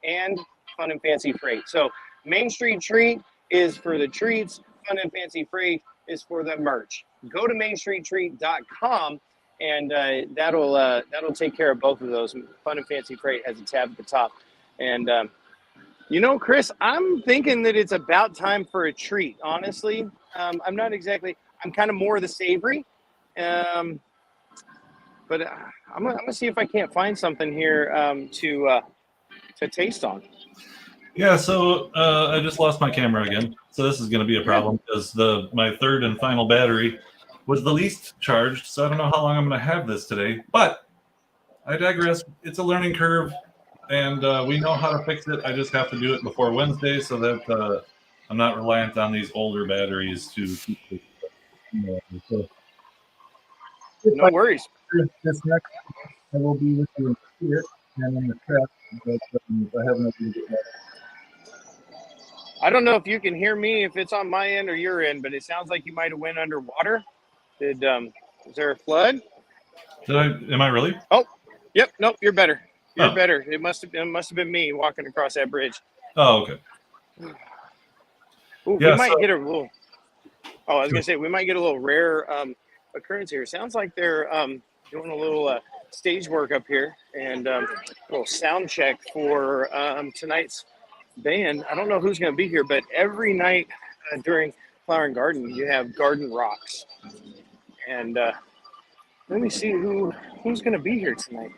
and Fun and Fancy Freight. So Main Street Treat is for the treats. Fun and Fancy Freight is for the merch. Go to mainstreettreat.com and that'll take care of both of those. Fun and Fancy Freight has a tab at the top. And Chris, I'm thinking that it's about time for a treat. Honestly, I'm kind of more of the savory. But I'm gonna see if I can't find something here to taste on. Yeah, so I just lost my camera again. So this is going to be a problem because my third and final battery was the least charged. So I don't know how long I'm going to have this today. But I digress. It's a learning curve, and we know how to fix it. I just have to do it before Wednesday so that I'm not reliant on these older batteries to keep it. So No worries. this next, I will be with you in spirit and in the chat, but I have no idea yet. I don't know if you can hear me, if it's on my end or your end, but it sounds like you might have went underwater. Is there a flood? Am I really? Oh, yep. Nope. You're better. You're Oh. better. It must have been me walking across that bridge. Oh, okay. Ooh, Yeah, we might so- get a little. Oh, I was gonna say we might get a little rare occurrence here. Sounds like they're doing a little stage work up here and a little sound check for tonight's band. I don't know who's going to be here, but every night during Flower and Garden, you have Garden Rocks. And let me see who's going to be here tonight.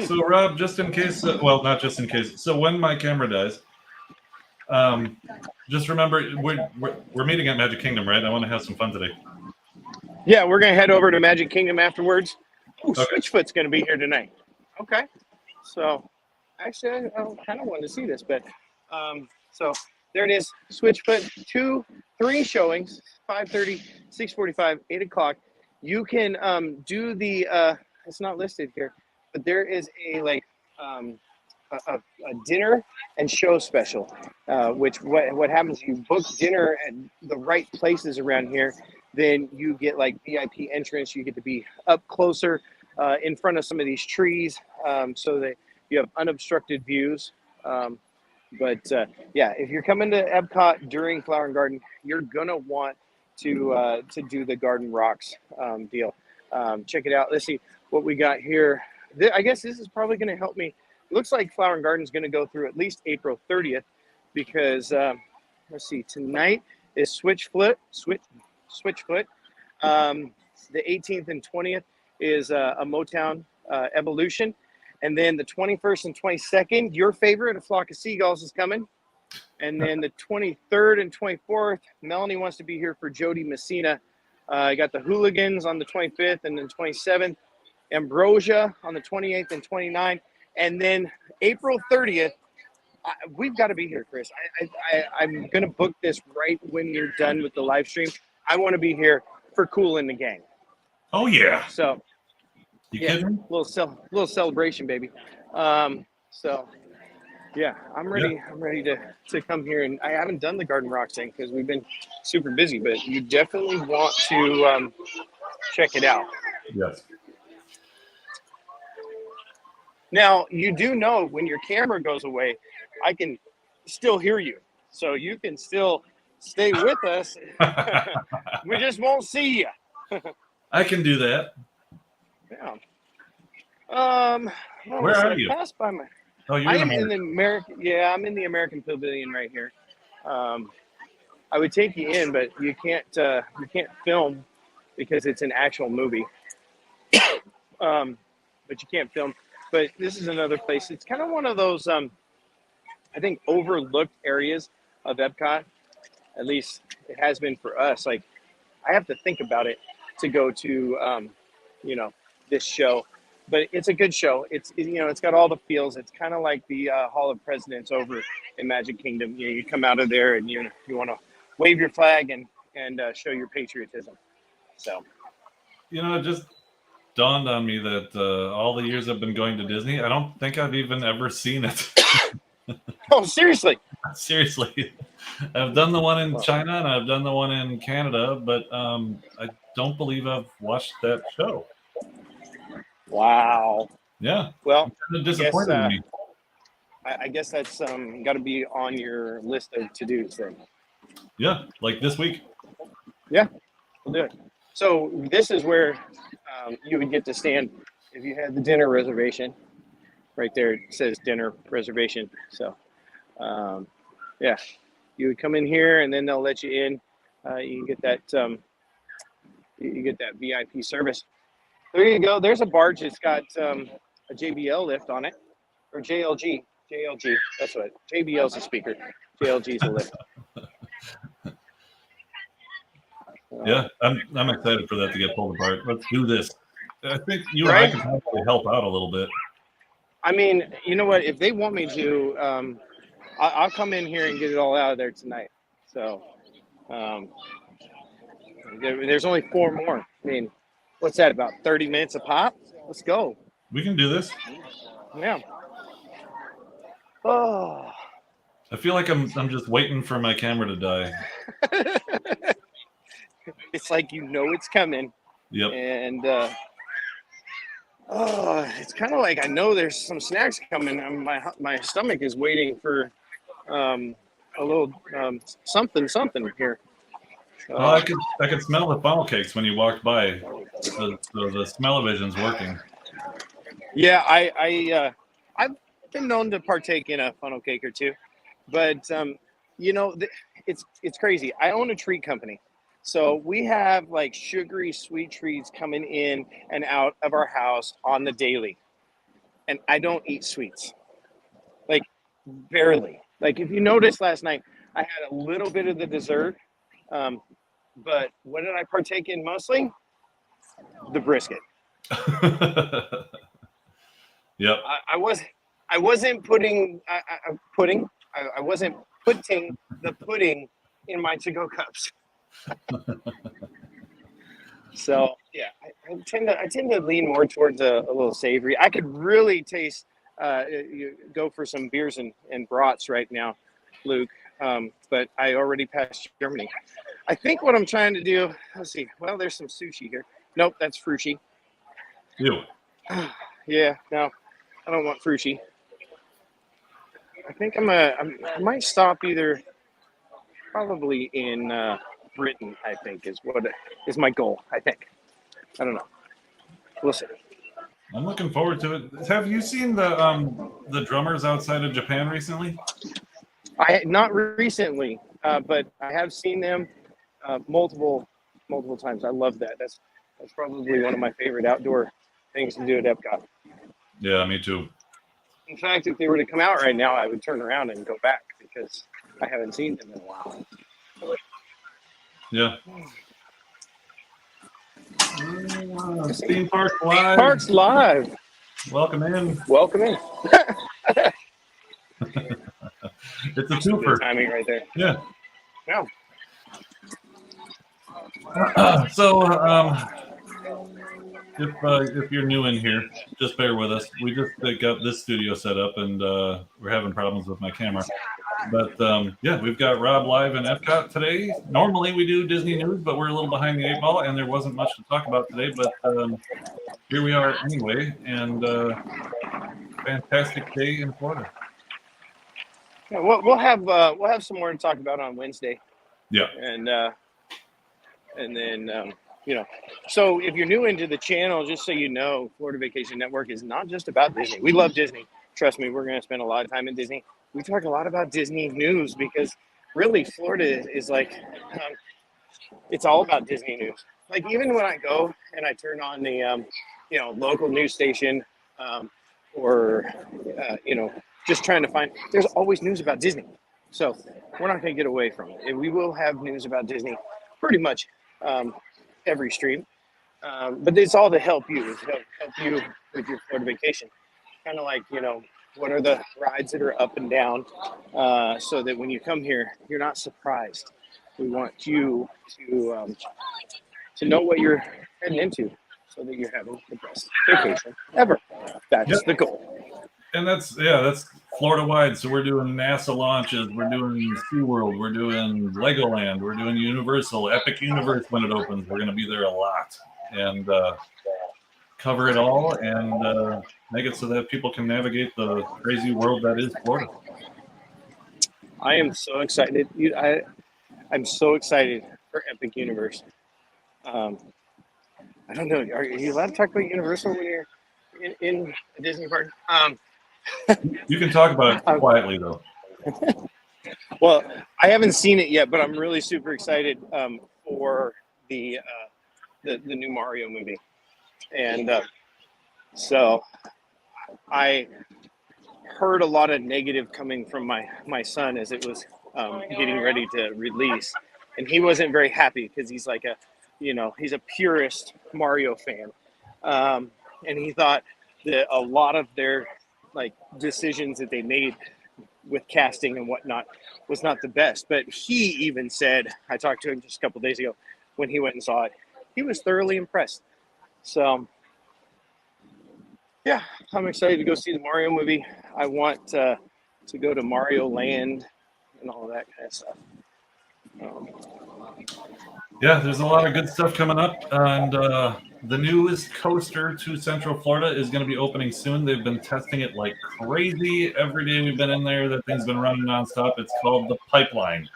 So Rob, just in case, well, not just in case. So when my camera dies, just remember we're meeting at Magic Kingdom, right? I want to have some fun today. Yeah, we're going to head over to Magic Kingdom afterwards. Ooh, Okay. Switchfoot's going to be here tonight. Okay. So actually, I kind of wanted to see this, but so there it is. Switchfoot, 3 showings, 5:30, 6:45, 8 o'clock. You can do the, it's not listed here, but there is a dinner and show special, which what happens, you book dinner at the right places around here, then you get like VIP entrance. You get to be up closer in front of some of these trees so that you have unobstructed views. But if you're coming to EPCOT during Flower and Garden, you're gonna want to do the Garden Rocks deal. Check it out. Let's see what we got here. I guess this is probably going to help me. It looks like Flower and Garden is going to go through at least April 30th because let's see. Tonight is Switchfoot. The 18th and 20th is a Motown Evolution. And then the 21st and 22nd, your favorite, A Flock of Seagulls, is coming. And then the 23rd and 24th, Melanie wants to be here for Jody Messina. I got the Hooligans on the 25th and then 27th. Ambrosia on the 28th and 29th. And then April 30th, we've got to be here, Chris. I'm going to book this right when you're done with the live stream. I want to be here for Kool and the Gang. Oh yeah. So, You kidding? little celebration, baby. So, yeah, I'm ready. Yeah. I'm ready to come here, and I haven't done the Garden Rocks thing because we've been super busy. But you definitely want to check it out. Yes. Now, you do know when your camera goes away, I can still hear you, so you can still stay with us. We just won't see you. I can do that. Yeah. Where are you? Passed by my. Oh, you're I in am in America. the American. Yeah, I'm in the American Pavilion right here. I would take you in, but you can't film because it's an actual movie. But you can't film. But this is another place. It's kind of one of those, I think, overlooked areas of EPCOT. At least it has been for us. Like, I have to think about it to go to, this show. But it's a good show. It's got all the feels. It's kind of like the Hall of Presidents over in Magic Kingdom. You come out of there and you want to wave your flag and show your patriotism. So, It just dawned on me that all the years I've been going to Disney, I don't think I've even ever seen it. oh, seriously? Seriously. I've done the one in China and I've done the one in Canada, but I don't believe I've watched that show. Wow. Yeah. Well, Kind of disappointed in me. I guess that's got to be on your list of to-dos then. Yeah, like this week. Yeah, we'll do it. So this is where you would get to stand if you had the dinner reservation. Right there, it says dinner reservation. So, you would come in here, and then they'll let you in. You get that VIP service. There you go. There's a barge that's got a JBL lift on it, or JLG. JLG. That's what. JBL's a speaker. JLG's a lift. Yeah, I'm excited for that to get pulled apart. Let's do this. I think you Right? and I can probably help out a little bit. I mean, you know what? If they want me to, I'll come in here and get it all out of there tonight. So there's only 4 more. I mean, what's that, about 30 minutes a pop? Let's go. We can do this. Yeah. Oh. I feel like I'm just waiting for my camera to die. It's like it's coming. Yep. And it's kind of like I know there's some snacks coming. My stomach is waiting for a little something here. Oh, I could smell the funnel cakes when you walked by. The smell-o-vision's working. Yeah, I've been known to partake in a funnel cake or two, but it's crazy. I own a treat company, so we have like sugary sweet treats coming in and out of our house on the daily, and I don't eat sweets, like barely. Like if you noticed last night, I had a little bit of the dessert, but what did I partake in mostly? The brisket. Yep. I wasn't putting the pudding in my to-go cups. So yeah, I tend to lean more towards a little savory. I could really taste you go for some beers and brats right now, Luke. But I already passed Germany. I think what I'm trying to do. Let's see. Well, there's some sushi here. Nope, that's frushi. Ew. Yeah, no, I don't want frushi. I think I might stop probably in Britain. I think is my goal. I think. I don't know. We'll see. I'm looking forward to it. Have you seen the drummers outside of Japan recently? Not recently, but I have seen them multiple times. I love that. That's probably one of my favorite outdoor things to do at EPCOT. Yeah, me too. In fact, if they were to come out right now, I would turn around and go back because I haven't seen them in a while. Yeah. Theme Park Live. Parks Live. Welcome in. Welcome in. It's a twofer. Timing right there. Yeah. Yeah. So, if you're new in here, just bear with us. We just got this studio set up, and we're having problems with my camera. But yeah, we've got Rob live in EPCOT today. Normally we do Disney news, but we're a little behind the 8 ball, and there wasn't much to talk about today. But here we are anyway, and fantastic day in Florida. Yeah, we'll have some more to talk about on Wednesday. Yeah. And then so if you're new into the channel, just so you know, Florida Vacation Network is not just about Disney. We love Disney. Trust me, we're going to spend a lot of time in Disney. We talk a lot about Disney news because really Florida is like, it's all about Disney news. Like even when I go and I turn on the, local news station or just trying to find, there's always news about Disney. So we're not going to get away from it. We will have news about Disney pretty much every stream. But it's all to help you with your Florida vacation. Kind of like, what are the rides that are up and down so that when you come here, you're not surprised. We want you to know what you're heading into so that you're having the best vacation ever. That's the goal. And that's Florida wide. So we're doing NASA launches, we're doing SeaWorld, we're doing Legoland, we're doing Universal, Epic Universe when it opens. We're going to be there a lot and cover it all and make it so that people can navigate the crazy world that is Florida. I am so excited. I'm so excited for Epic Universe. I don't know. Are you allowed to talk about Universal when you're in a Disney park? You can talk about it quietly, though. Well, I haven't seen it yet, but I'm really super excited for the new Mario movie, and so I heard a lot of negative coming from my son as it was getting ready to release, and he wasn't very happy because he's like he's a purist Mario fan, and he thought that a lot of their decisions that they made with casting and whatnot was not the best. But he even said, I talked to him just a couple of days ago when he went and saw it, he was thoroughly impressed. So yeah, I'm excited to go see the Mario movie. I want to go to Mario Land and all that kind of stuff. Yeah, there's a lot of good stuff coming up, and the newest coaster to Central Florida is going to be opening soon. They've been testing it like crazy. Every day we've been in there, that thing's been running nonstop. It's called the Pipeline,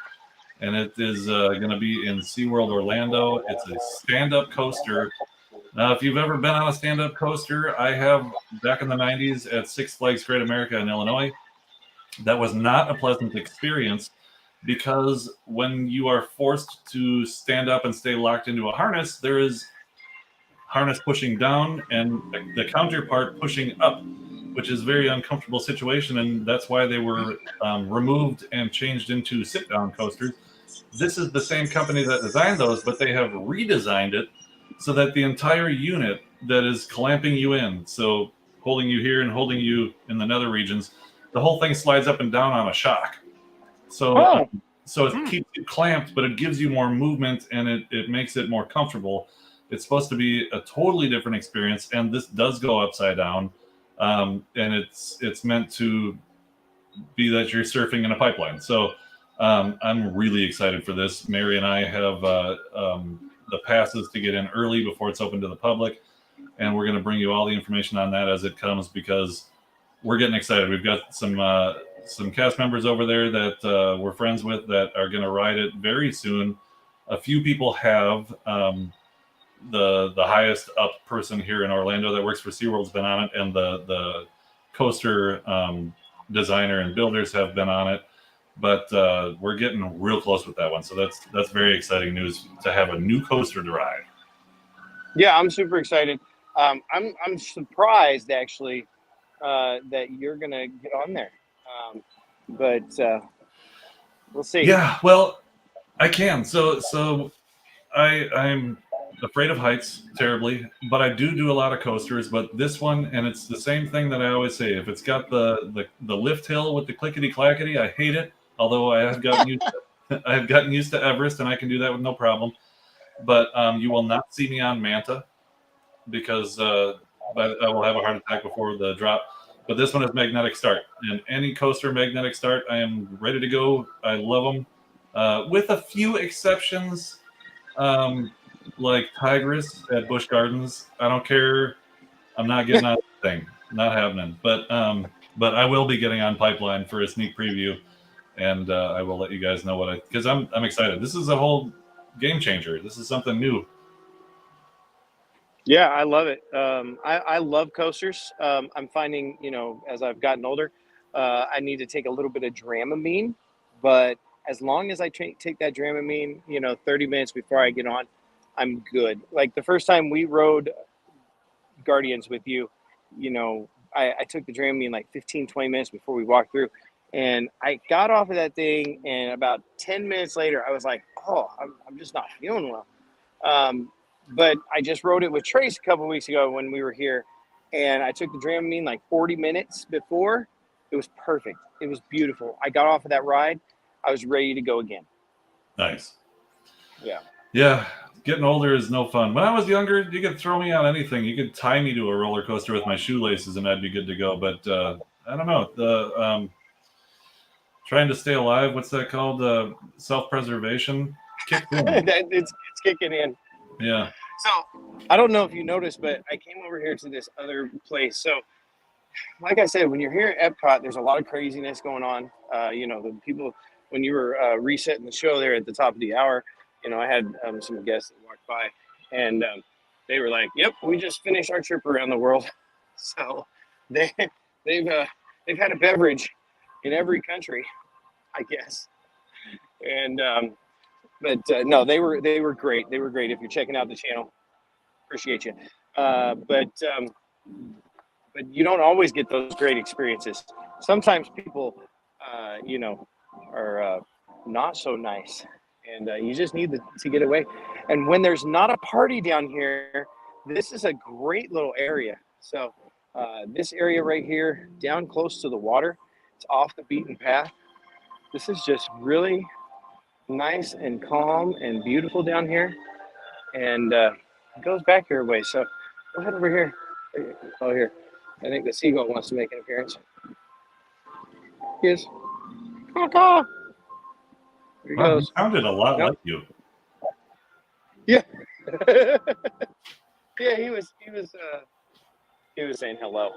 and it is going to be in SeaWorld Orlando. It's a stand-up coaster. Now, if you've ever been on a stand-up coaster, I have back in the 90s at Six Flags Great America in Illinois. That was not a pleasant experience, because when you are forced to stand up and stay locked into a harness, there is harness pushing down and the counterpart pushing up, which is a very uncomfortable situation, and that's why they were removed and changed into sit-down coasters. This is the same company that designed those, but they have redesigned it so that the entire unit that is clamping you in, so holding you here and holding you in the nether regions, the whole thing slides up and down on a shock. So, so it keeps you clamped, but it gives you more movement, and it makes it more comfortable. It's supposed to be a totally different experience, and this does go upside down, and it's meant to be that you're surfing in a pipeline. So I'm really excited for this. Mary and I have the passes to get in early before it's open to the public, and we're going to bring you all the information on that as it comes, because we're getting excited. We've got some cast members over there that we're friends with that are going to ride it very soon. A few people have. The highest up person here in Orlando that works for SeaWorld's been on it, and the coaster designer and builders have been on it. But we're getting real close with that one, so that's very exciting news to have a new coaster to ride. Yeah, I'm super excited. I'm surprised actually that you're gonna get on there, but we'll see. Yeah, well, I can. So I'm afraid of heights terribly, but I do a lot of coasters. But this one, and it's the same thing that I always say: if it's got the lift hill with the clickety clackety, I hate it. Although I have gotten used to Everest, and I can do that with no problem. But you will not see me on Manta, because I will have a heart attack before the drop. But this one is magnetic start, and any coaster magnetic start, I am ready to go. I love them, with a few exceptions, like Tigress at Busch Gardens. I don't care. I'm not getting on the thing. Not happening. But I will be getting on Pipeline for a sneak preview, and I will let you guys know because I'm excited. This is a whole game changer. This is something new. Yeah, I love it. I love coasters. I'm finding, as I've gotten older, I need to take a little bit of Dramamine, but as long as I take that Dramamine, 30 minutes before I get on, I'm good. Like the first time we rode Guardians with you, I took the Dramamine like 15, 20 minutes before we walked through, and I got off of that thing, and about 10 minutes later, I was like, oh, I'm just not feeling well. But I just rode it with Trace a couple of weeks ago when we were here, and I took the Dramamine like 40 minutes before. It was perfect. It was beautiful. I got off of that ride. I was ready to go again. Nice. Yeah. Yeah. Getting older is no fun. When I was younger, you could throw me on anything. You could tie me to a roller coaster with my shoelaces, and I'd be good to go. But I don't know. The trying to stay alive. What's that called? Self-preservation kicked in. it's kicking in. Yeah. So I don't know if you noticed, but I came over here to this other place. So, like I said, when you're here at EPCOT, there's a lot of craziness going on. The people, when you were resetting the show there at the top of the hour, I had some guests that walked by, and they were like, "Yep, we just finished our trip around the world." So they've had a beverage in every country, I guess. And but no, they were great. They were great. If you're checking out the channel, appreciate you. But you don't always get those great experiences. Sometimes people, are not so nice, and you just need to get away. And when there's not a party down here, this is a great little area. So this area right here, down close to the water, It's off the beaten path. This is just really nice and calm and beautiful down here. And it goes back here a ways. So go ahead over here. Oh, here. I think the seagull wants to make an appearance. He is. Caw-caw. Here he Wow, he goes. sounded a lot Yep. like you. Yeah. Yeah, he was saying hello.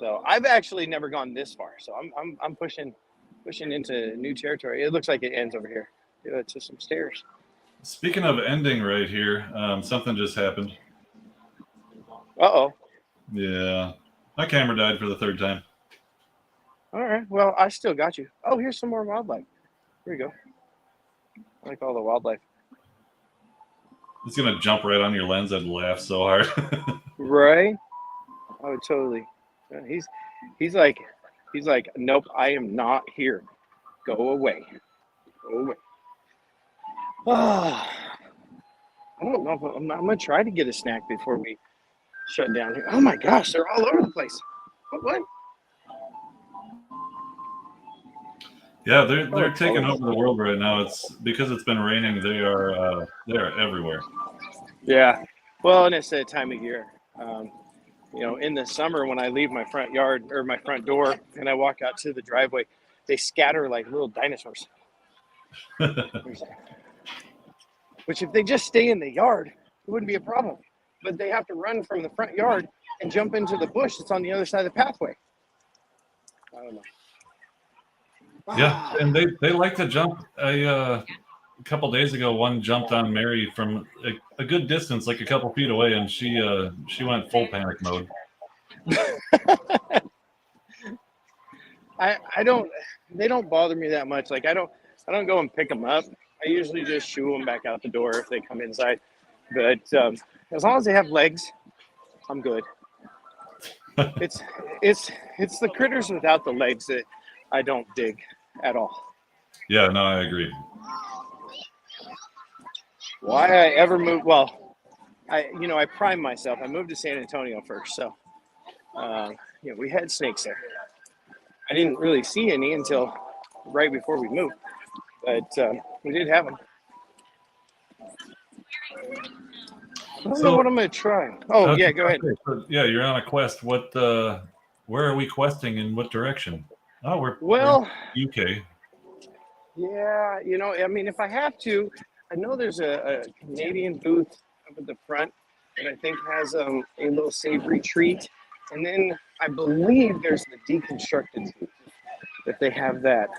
So I've actually never gone this far. So I'm pushing into new territory. It looks like it ends over here. Yeah, it's just some stairs. Speaking of ending right here, something just happened. Uh-oh. Yeah, my camera died for the third time. All right. Well, I still got you. Oh, here's some more wildlife. Here we go. I like all the wildlife. It's gonna jump right on your lens. I'd laugh so hard. Right? Oh, totally. He's like, nope, I am not here. Go away. Go away. Ah, I don't know if I'm gonna try to get a snack before we shut down here. Oh my gosh, they're all over the place. What? Yeah, they're taking over the world right now. It's because it's been raining. They are everywhere. Yeah. Well, and it's that time of year. In the summer when I leave my front yard or my front door and I walk out to the driveway, they scatter like little dinosaurs. Which if they just stay in the yard, it wouldn't be a problem. But they have to run from the front yard and jump into the bush that's on the other side of the pathway. I don't know. Yeah, and they like to jump. A couple days ago, one jumped on Mary from a good distance, like a couple feet away, and she went full panic mode. They don't bother me that much. Like I don't go and pick them up. I usually just shoo them back out the door if they come inside. But as long as they have legs, I'm good. It's the critters without the legs that I don't dig at all. Yeah, no, I agree. Why I ever moved? Well, I primed myself. I moved to San Antonio first, so we had snakes there. I didn't really see any until right before we moved, but we did have them. I don't know what I'm going to try. Oh, yeah, go ahead. So, yeah, you're on a quest. What? Where are we questing? In what direction? Oh, we're UK. Yeah, if I have to, I know there's a Canadian booth up at the front that I think has a little savory treat. And then I believe there's the deconstructed booth, if they have that.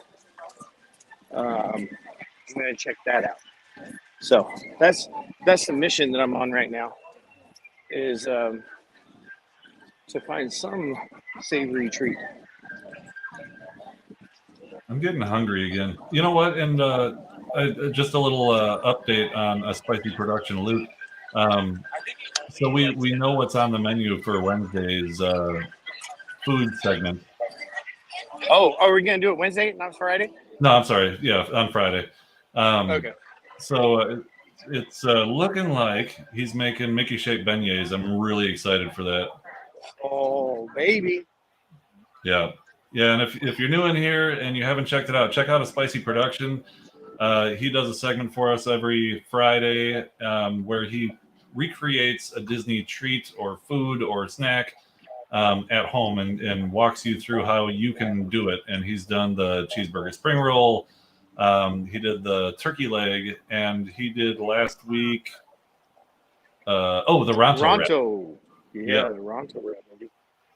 I'm going to check that out. So that's the mission that I'm on right now, is to find some savory treat. I'm getting hungry again. You know what? And just a little update on a spicy production, Luke. So we know what's on the menu for Wednesday's food segment. Oh, are we going to do it Wednesday, not Friday? No, I'm sorry. Yeah, on Friday. Okay. So it's looking like he's making Mickey-shaped beignets. I'm really excited for that. Oh, baby. Yeah. Yeah, and if you're new in here and you haven't checked it out, check out a spicy production. He does a segment for us every Friday where he recreates a Disney treat or food or snack at home and walks you through how you can do it. And he's done the cheeseburger spring roll. He did the turkey leg, and he did last week. The Ronto. Yeah, the Ronto wrap.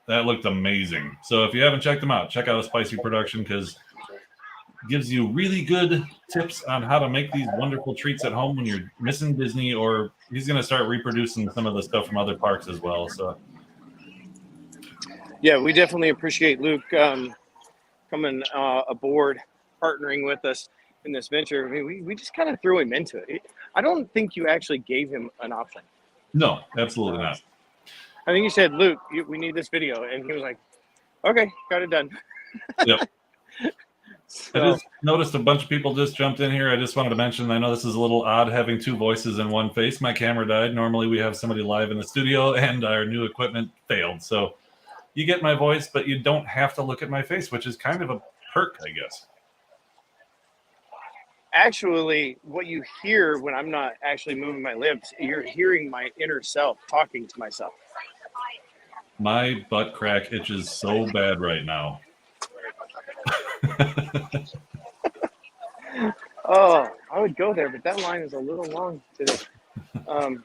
That looked amazing. So if you haven't checked them out, check out a spicy production because it gives you really good tips on how to make these wonderful treats at home when you're missing Disney, or he's going to start reproducing some of the stuff from other parks as well. So yeah, we definitely appreciate Luke coming aboard, partnering with us in this venture. I mean, we just kind of threw him into it. I don't think you actually gave him an option. No, absolutely not. I think you said, Luke, we need this video. And he was like, okay, got it done. Yep. I just noticed a bunch of people just jumped in here. I just wanted to mention, I know this is a little odd having two voices in one face. My camera died. Normally we have somebody live in the studio and our new equipment failed. So you get my voice, but you don't have to look at my face, which is kind of a perk, I guess. Actually, what you hear when I'm not actually moving my lips, you're hearing my inner self talking to myself. My butt crack itches so bad right now. Oh, I would go there, but that line is a little long today. I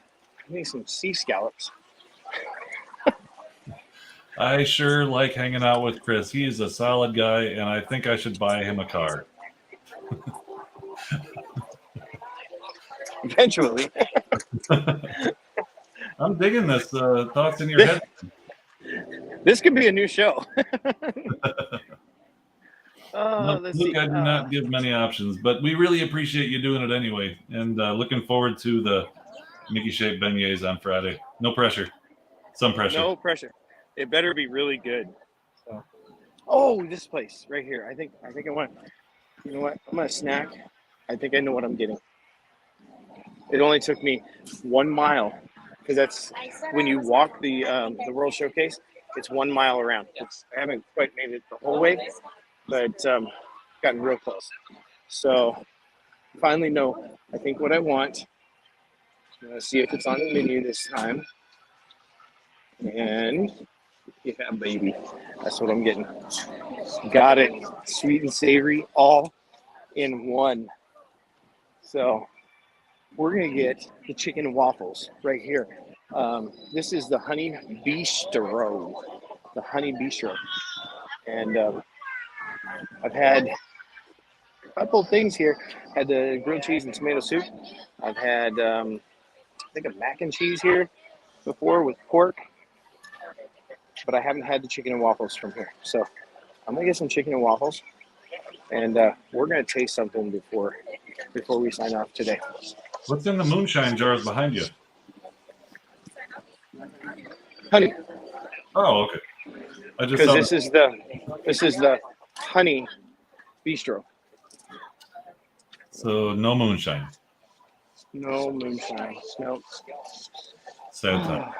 need some sea scallops. I sure like hanging out with Chris. He is a solid guy, and I think I should buy him a car. Eventually. I'm digging this. Thoughts in your head? This could be a new show. No, Let's Luke, see. I do not give many options, but we really appreciate you doing it anyway. And looking forward to the Mickey shaped beignets on Friday. No pressure. Some pressure. No pressure. It better be really good. So. Oh, this place right here. I think I want. You know what? I'm gonna snack. I think I know what I'm getting. It only took me 1 mile because that's when you walk the World Showcase. It's 1 mile around. I haven't quite made it the whole way, but gotten real close. So finally know. I think what I want. I'm gonna see if it's on the menu this time. And yeah, baby, that's what I'm getting. Got it. Sweet and savory, all in one. So we're gonna get the chicken and waffles right here. This is the Honey Bistro, and I've had a couple things here. Had the grilled cheese and tomato soup. I've had I think a mac and cheese here before with pork, but I haven't had the chicken and waffles from here. So I'm gonna get some chicken and waffles, and we're gonna taste something before we sign off today. What's in the moonshine jars behind you? Honey, Oh, okay. I just because saw this is the Honey Bistro. So no moonshine. No moonshine. No. Sad time.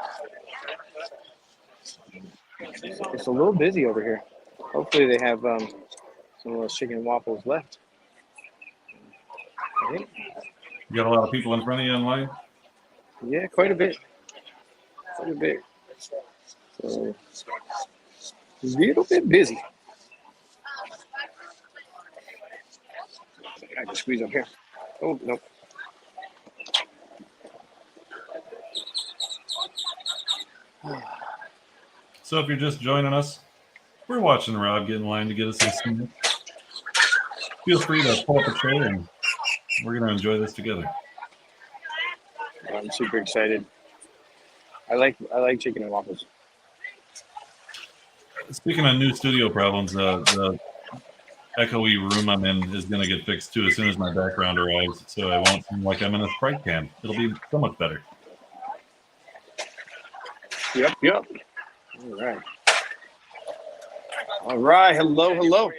It's a little busy over here. Hopefully they have some of those chicken and waffles left. I think. You got a lot of people in front of you in line? Yeah, quite a bit. Quite a bit. So, a little bit busy. I can squeeze up here. Oh, no. So if you're just joining us, we're watching Rob get in line to get us some snacks. Feel free to pull up a chair and we're going to enjoy this together. I'm super excited. I like chicken and waffles. Speaking of new studio problems, the echoey room I'm in is going to get fixed too as soon as my background arrives, so I won't seem like I'm in a Sprite can. It'll be so much better. Yep. All right. Hello.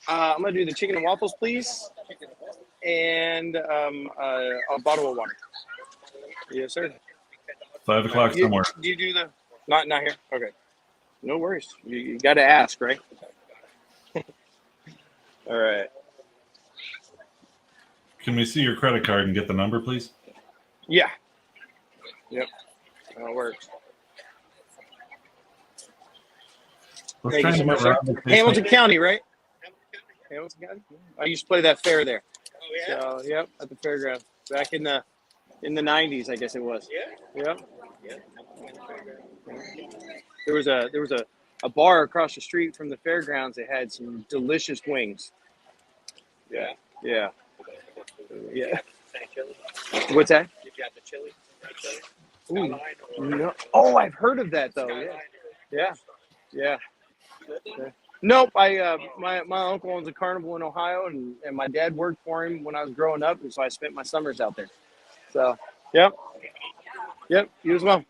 I'm gonna do the chicken and waffles, please, and a bottle of water. Yes, sir. 5 o'clock somewhere. Do you do the not here? Okay. No worries. You got to ask, right? All right. Can we see your credit card and get the number, please? Yeah. Yep. That works. Let's Thank try you so and much, get sir. Rob to say Hamilton something. County, right? Hamilton County. I used to play that fair there. Oh yeah. So, yep, at the fairground back in the 90s, I guess it was. Yeah. Yep. Yeah. There was a bar across the street from the fairgrounds that had some delicious wings. Yeah. What's that? You got the chili. Ooh, no. Oh, I've heard of that though. Yeah. Nope. My uncle owns a carnival in Ohio, and my dad worked for him when I was growing up, and so I spent my summers out there. So, yep. You as well.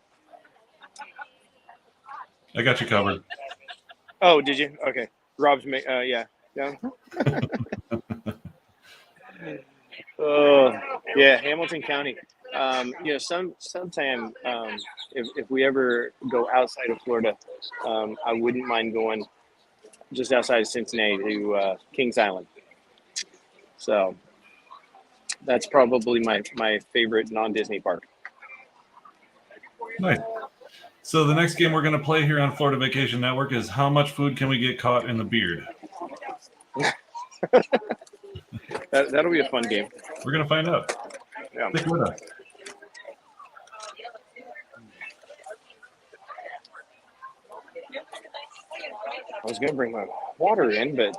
I got you covered. Oh, did you? Okay. Rob's yeah. Yeah, Hamilton County. sometime if we ever go outside of Florida, I wouldn't mind going just outside of Cincinnati to Kings Island. So that's probably my favorite non-Disney park. Nice. So the next game we're going to play here on Florida Vacation Network is how much food can we get caught in the beard? That'll be a fun game. We're going to find out. Yeah. Stick with us. I was gonna bring my water in, but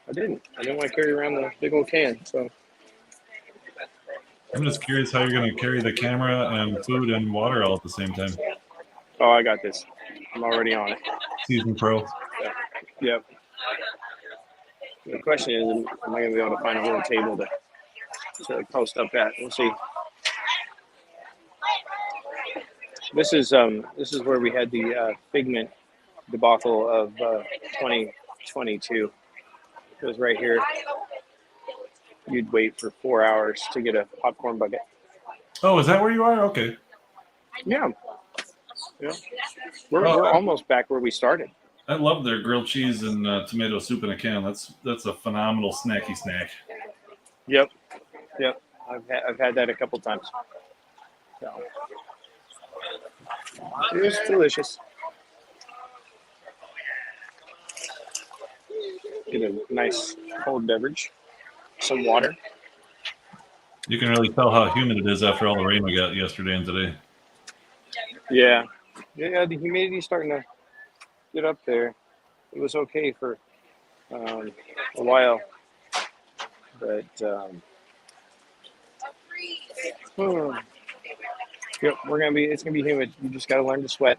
I didn't. I didn't want to carry around the big old can. So I'm just curious how you're going to carry the camera and food and water all at the same time. oh, I got this. I'm already on it. Season pro. Yep. The question is, am I gonna be able to find a little table to post up at? We'll see. This is where we had the Figment debacle of 2022. It was right here. You'd wait for 4 hours to get a popcorn bucket. Oh, is that where you are? Okay. Yeah. We're almost back where we started. I love their grilled cheese and tomato soup in a can. That's a phenomenal snacky snack. Yep. I've had that a couple times. So. It's delicious. Get a nice cold beverage, some water. You can really tell how humid it is after all the rain we got yesterday and today. Yeah, the humidity's starting to get up there. It was okay for a while, but yep, it's gonna be humid. You just gotta learn to sweat.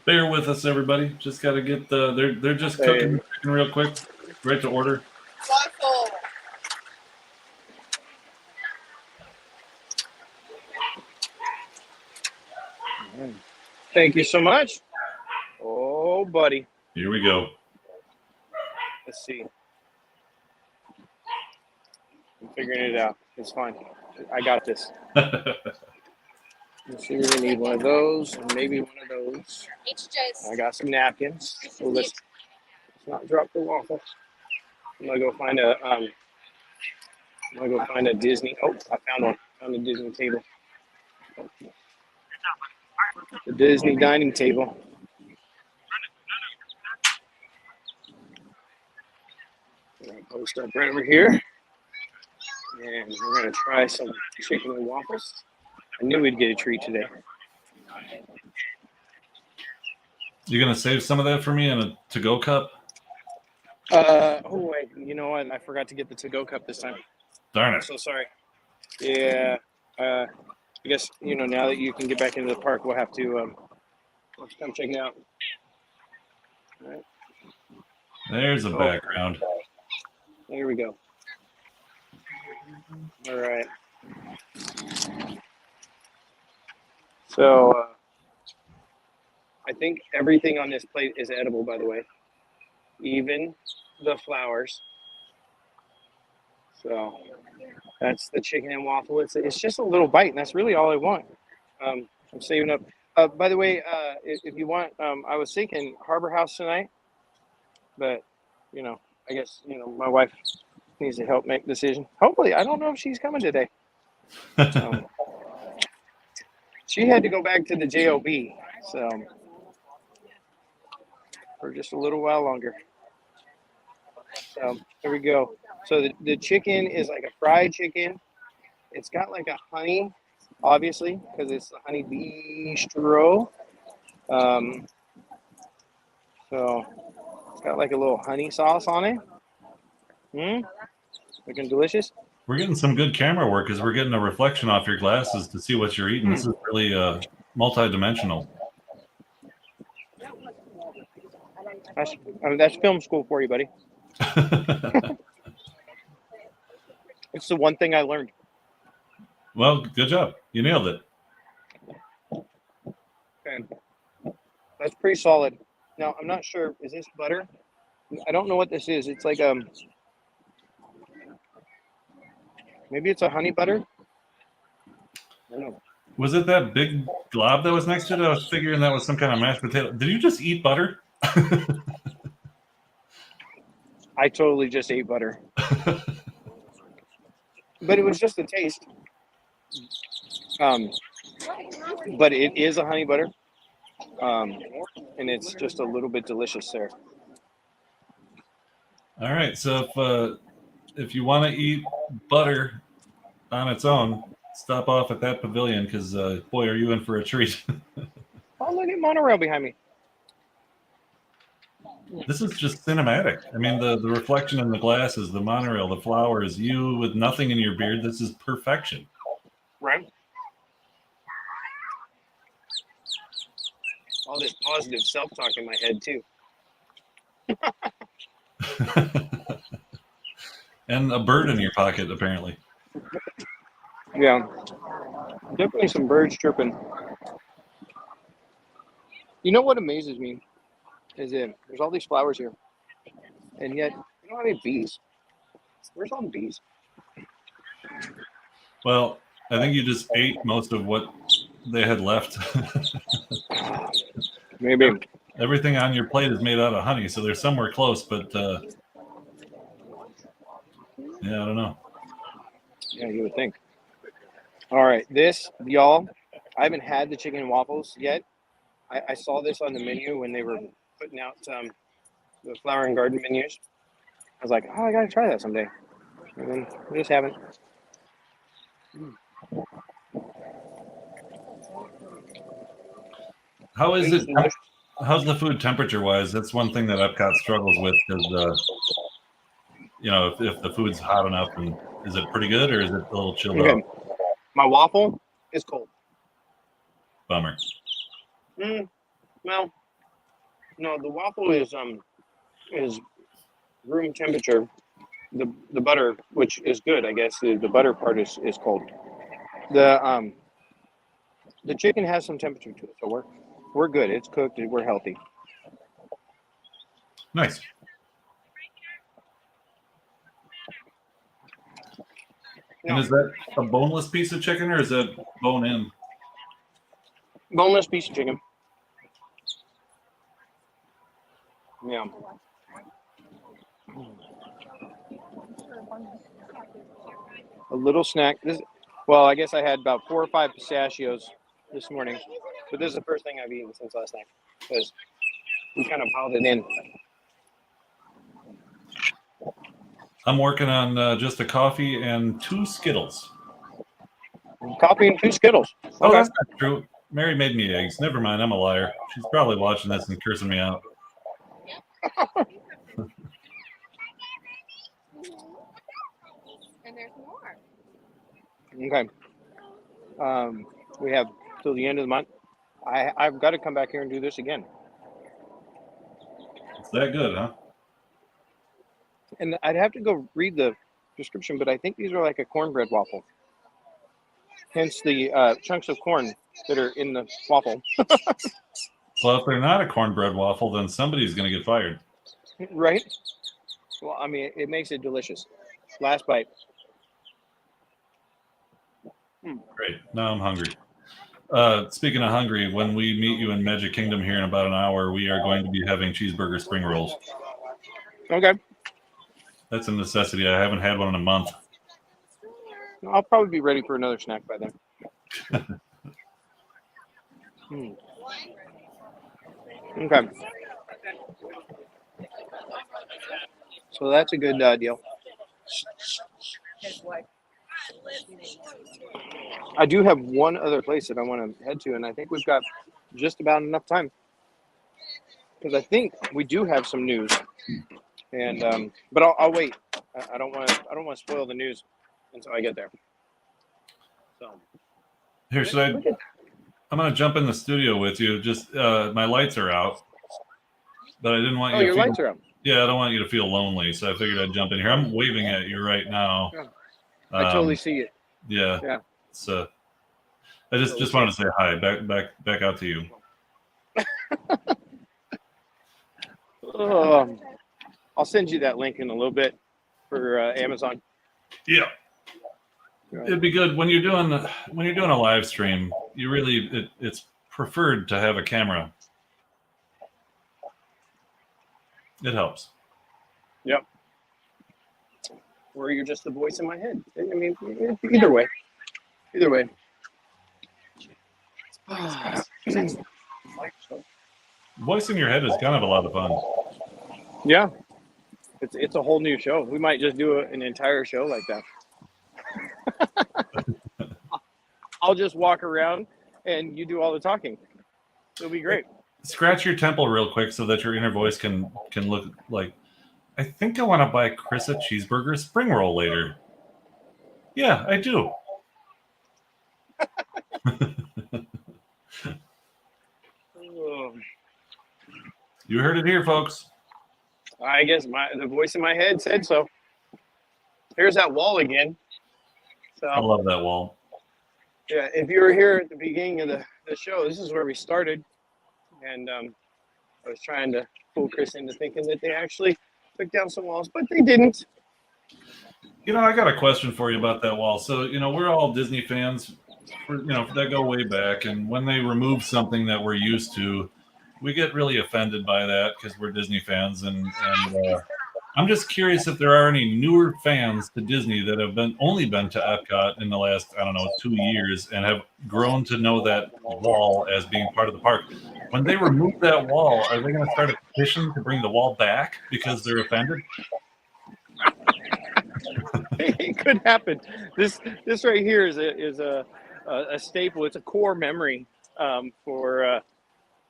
Bear with us, everybody. Just got to get they're just cooking the chicken real quick. Right to order. Thank you so much. Oh, buddy. Here we go. Let's see. I'm figuring it out. It's fine. I got this. Let's see, we're gonna need one of those and maybe one of those. I got some napkins. So let's not drop the waffle. I'm gonna go find a Disney. Oh, I found one. Found a Disney table. The Disney dining table. I'm gonna post up right over here. And we're gonna try some chicken and waffles. I knew we'd get a treat today. You gonna save some of that for me in a to-go cup? You know what? I forgot to get the to-go cup this time. Darn I'm it. so sorry. Yeah. I guess, now that you can get back into the park, we'll have to come check it out. All right. There's a background. There we go. All right. So, I think everything on this plate is edible, by the way. Even the flowers. So, that's the chicken and waffle. It's just a little bite, and that's really all I want. I'm saving up. By the way, if you want, I was thinking Harbor House tonight, but, I guess, my wife needs to help make a decision. Hopefully, I don't know if she's coming today. She had to go back to the JOB, so for just a little while longer. So here we go. So the chicken is like a fried chicken. It's got like a honey, obviously, because it's the honey bistro. So it's got like a little honey sauce on it. Looking delicious. We're getting some good camera work because we're getting a reflection off your glasses to see what you're eating. This is really multi-dimensional. That's film school for you, buddy. It's the one thing I learned. Well, good job. You nailed it. Okay. That's pretty solid. Now, I'm not sure. Is this butter? I don't know what this is. It's like maybe it's a honey butter. I don't know. Was it that big glob that was next to it? I was figuring that was some kind of mashed potato. Did you just eat butter? I totally just ate butter, but it was just a taste. But it is a honey butter, and it's just a little bit delicious there. All right, so if you want to eat butter on its own, stop off at that pavilion because boy, are you in for a treat. Oh, look at monorail behind me. This is just cinematic. I mean, the reflection in the glasses, the monorail, the flowers, you with nothing in your beard. This is perfection. Right. All this positive self-talk in my head too. And a bird in your pocket, apparently. Yeah, definitely some birds chirping. You know what amazes me is that there's all these flowers here, and yet you don't have any bees. Where's all the bees? Well, I think you just ate most of what they had left. Maybe. Everything on your plate is made out of honey, so they're somewhere close, but yeah, I don't know. Yeah, you would think. All right, this, y'all, I haven't had the chicken and waffles yet. I saw this on the menu when they were putting out the flower and garden menus. I was like, oh, I gotta try that someday. And then we just haven't. How is it? How's the food temperature wise? That's one thing that Epcot struggles with because you know, if the food's hot enough, and is it pretty good or is it a little chilled out? My waffle is cold. Bummer. Well, no, the waffle is room temperature. The butter, which is good, I guess. The butter part is cold. The chicken has some temperature to it, so we're good. It's cooked. We're healthy. Nice. And is that a boneless piece of chicken or is that bone in? Boneless piece of chicken. Yeah. A little snack. Well, I guess I had about 4 or 5 pistachios this morning, but this is the first thing I've eaten since last night because we kind of piled it in. I'm working on just a coffee and 2 Skittles. Coffee and 2 Skittles. Oh, that's not true. Mary made me eggs. Never mind. I'm a liar. She's probably watching this and cursing me out. And there's more. Okay. We have till the end of the month. I've got to come back here and do this again. It's that good, huh? And I'd have to go read the description, but I think these are like a cornbread waffle. Hence the chunks of corn that are in the waffle. Well, if they're not a cornbread waffle, then somebody's going to get fired. Right? Well, I mean, it makes it delicious. Last bite. Great. Now I'm hungry. Speaking of hungry, when we meet you in Magic Kingdom here in about an hour, we are going to be having cheeseburger spring rolls. Okay. That's a necessity. I haven't had one in a month. I'll probably be ready for another snack by then. Okay. So that's a good deal. I do have one other place that I want to head to, and I think we've got just about enough time because I think we do have some news. And but I'll wait. I don't want to spoil the news until I get there. So Here, I'm going to jump in the studio with you. Just my lights are out, but I didn't want you. Oh, your lights are out. Yeah, I don't want you to feel lonely, so I figured I'd jump in here. I'm waving at you right now. Yeah. I totally see it. Yeah. Yeah. So I just wanted to say hi. Back out to you. I'll send you that link in a little bit for Amazon. Yeah. It'd be good when you're doing a live stream. You really it's preferred to have a camera. It helps. Yep. Or you're just the voice in my head. I mean, either way. Either way. Voice in your head is kind of a lot of fun. Yeah. It's a whole new show. We might just do an entire show like that. I'll just walk around and you do all the talking. It'll be great. Scratch your temple real quick so that your inner voice can look like, I think I want to buy Chris a cheeseburger spring roll later. Yeah, I do. You heard it here, folks. I guess the voice in my head said so. Here's that wall again. So I love that wall. yeah, if you were here at the beginning of the show, this is where we started. And I was trying to fool Chris into thinking that they actually took down some walls, but they didn't. You know, I got a question for you about that wall. So, you know, we're all Disney fans, that go way back. And when they remove something that we're used to, we get really offended by that because we're Disney fans. And I'm just curious if there are any newer fans to Disney that have only been to EPCOT in the last, 2 years and have grown to know that wall as being part of the park. When they remove that wall, are they going to start a petition to bring the wall back because they're offended? It could happen. This right here is a staple. It's a core memory for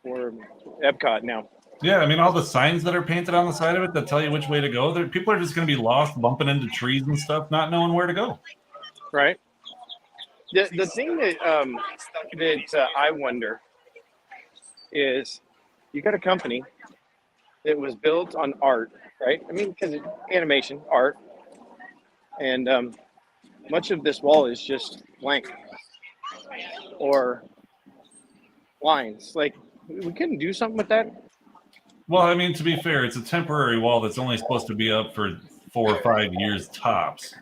EPCOT now. Yeah, I mean, all the signs that are painted on the side of it that tell you which way to go, people are just going to be lost, bumping into trees and stuff, not knowing where to go. Right. The thing that I wonder is you got a company that was built on art, right? I mean, because animation, art, and much of this wall is just blank or lines. Like, we couldn't do something with that. Well, I mean, to be fair, it's a temporary wall that's only supposed to be up for 4 or 5 years tops.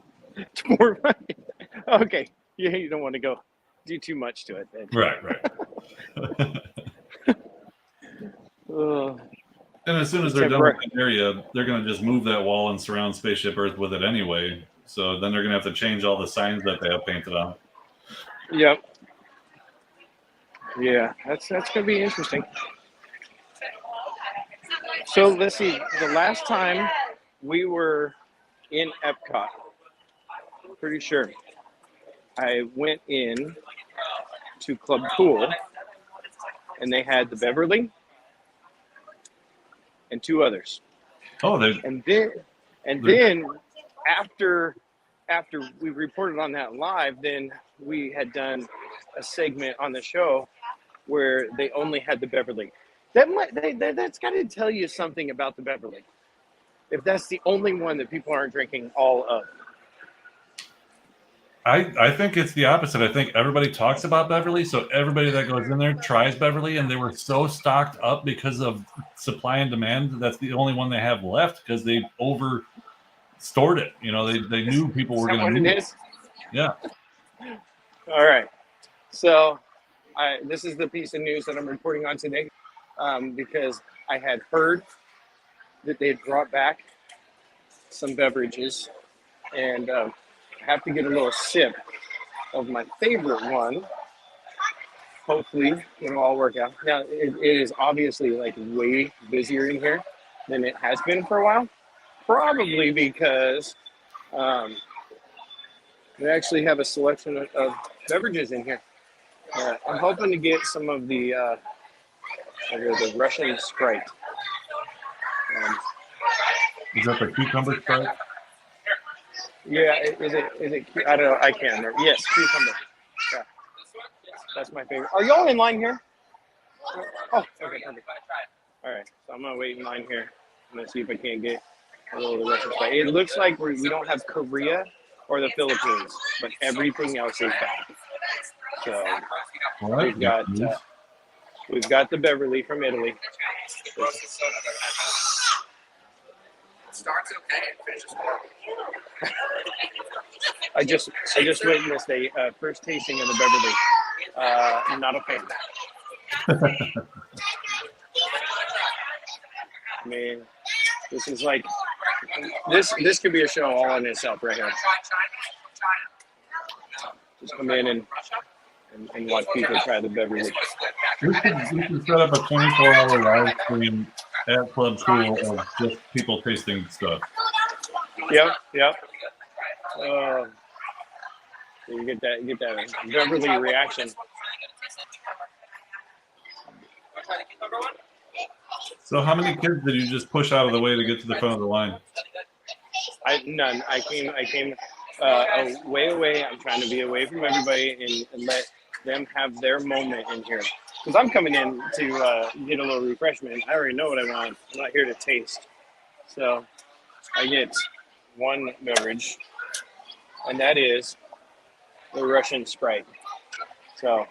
Okay. Yeah, you don't want to do too much to it. Then. Right. And as soon as they're done with the area, they're going to just move that wall and surround Spaceship Earth with it anyway. So then they're going to have to change all the signs that they have painted on. Yep. Yeah, that's going to be interesting. So let's see. The last time we were in EPCOT, pretty sure, I went in to Club Cool, and they had the Beverly and 2 others. Oh, and then after we reported on that live, then we had done a segment on the show where they only had the Beverly. That's got to tell you something about the Beverly. If that's the only one that people aren't drinking all of. I think it's the opposite. I think everybody talks about Beverly, so everybody that goes in there tries Beverly, and they were so stocked up because of supply and demand. That's the only one they have left because they stored it. You know, they knew people were going to need it. Yeah. All right. So this is the piece of news that I'm reporting on today because I had heard that they had brought back some beverages, and I have to get a little sip of my favorite one. Hopefully it'll all work out. Now, it is obviously like way busier in here than it has been for a while. Probably because we actually have a selection of beverages in here. I'm hoping to get some of the Russian Sprite. Is that the cucumber Sprite? Yeah, is it? I don't know. I can't remember. Yes, cucumber. Yeah, that's my favorite. Are y'all in line here? Oh, okay. All right, so I'm gonna wait in line here. I'm gonna see if I can't get a little of the Russian Sprite. It looks like we don't have Korea or the Philippines, but everything else is back. So we've got the Beverly from Italy, Starts okay and finishes horrible. I just witnessed a first tasting of the Beverly. Not a fan. I mean, this is like this could be a show all on itself right here. Just come in and watch people try the Beverly. We should set up a 24-hour live stream at Club Cool of just people tasting stuff. Yep. You get that Beverly reaction. So how many kids did you just push out of the way to get to the front of the line? None. I came way away. I'm trying to be away from everybody and let them have their moment in here. Because I'm coming in to get a little refreshment. I already know what I want. I'm not here to taste. So I get one beverage, and that is the Russian Sprite. So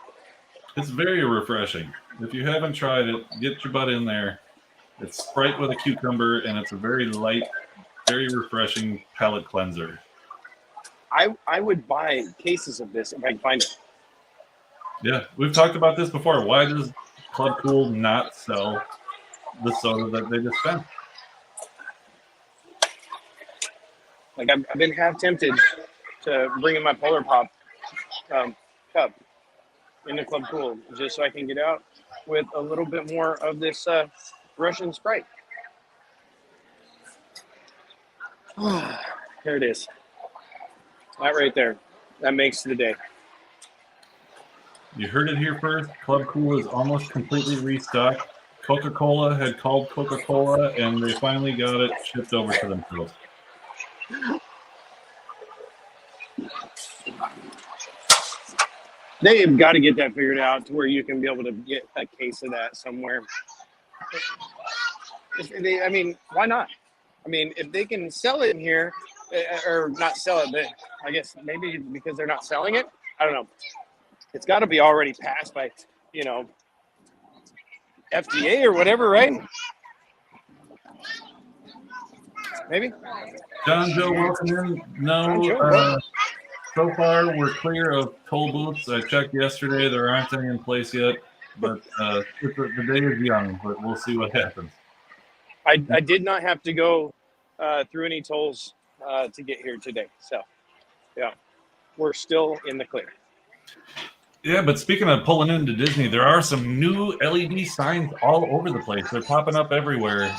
It's very refreshing. If you haven't tried it, get your butt in there. It's Sprite with a cucumber, and it's a very light, very refreshing palate cleanser. I would buy cases of this if I can find it. Yeah, we've talked about this before. Why does Club Cool not sell the soda that they dispense? Like I've been half tempted to bring in my Polar Pop cup into Club Cool just so I can get out with a little bit more of this Russian Sprite. There it is. That right there. That makes the day. You heard it here first. Club Cool is almost completely restocked. Coca-Cola had called Coca-Cola, and they finally got it shipped over to themselves. They've got to get that figured out to where you can be able to get a case of that somewhere. I mean, why not? I mean, if they can sell it in here, or not sell it, but I guess maybe because they're not selling it, I don't know. It's got to be already passed by, FDA or whatever, right? Maybe. John Joe welcome in. No, so far we're clear of toll booths. I checked yesterday; there aren't any in place yet. But the day is young, but we'll see what happens. I did not have to go through any tolls to get here today, so yeah, we're still in the clear. Yeah, but speaking of pulling into Disney, there are some new LED signs all over the place. They're popping up everywhere.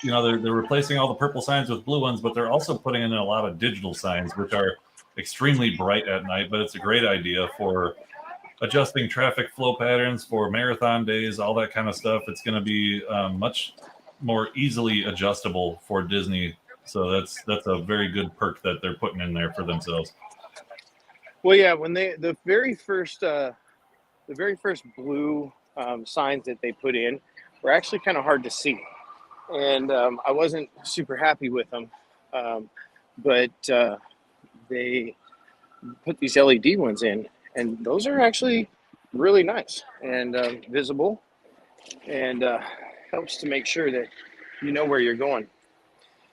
They're replacing all the purple signs with blue ones, but they're also putting in a lot of digital signs, which are extremely bright at night. But it's a great idea for adjusting traffic flow patterns for marathon days, all that kind of stuff. It's going to be much more easily adjustable for Disney. So that's a very good perk that they're putting in there for themselves. Well, yeah, when the very first blue signs that they put in were actually kind of hard to see, and I wasn't super happy with them. But they put these LED ones in, and those are actually really nice and visible, and helps to make sure that you know where you're going.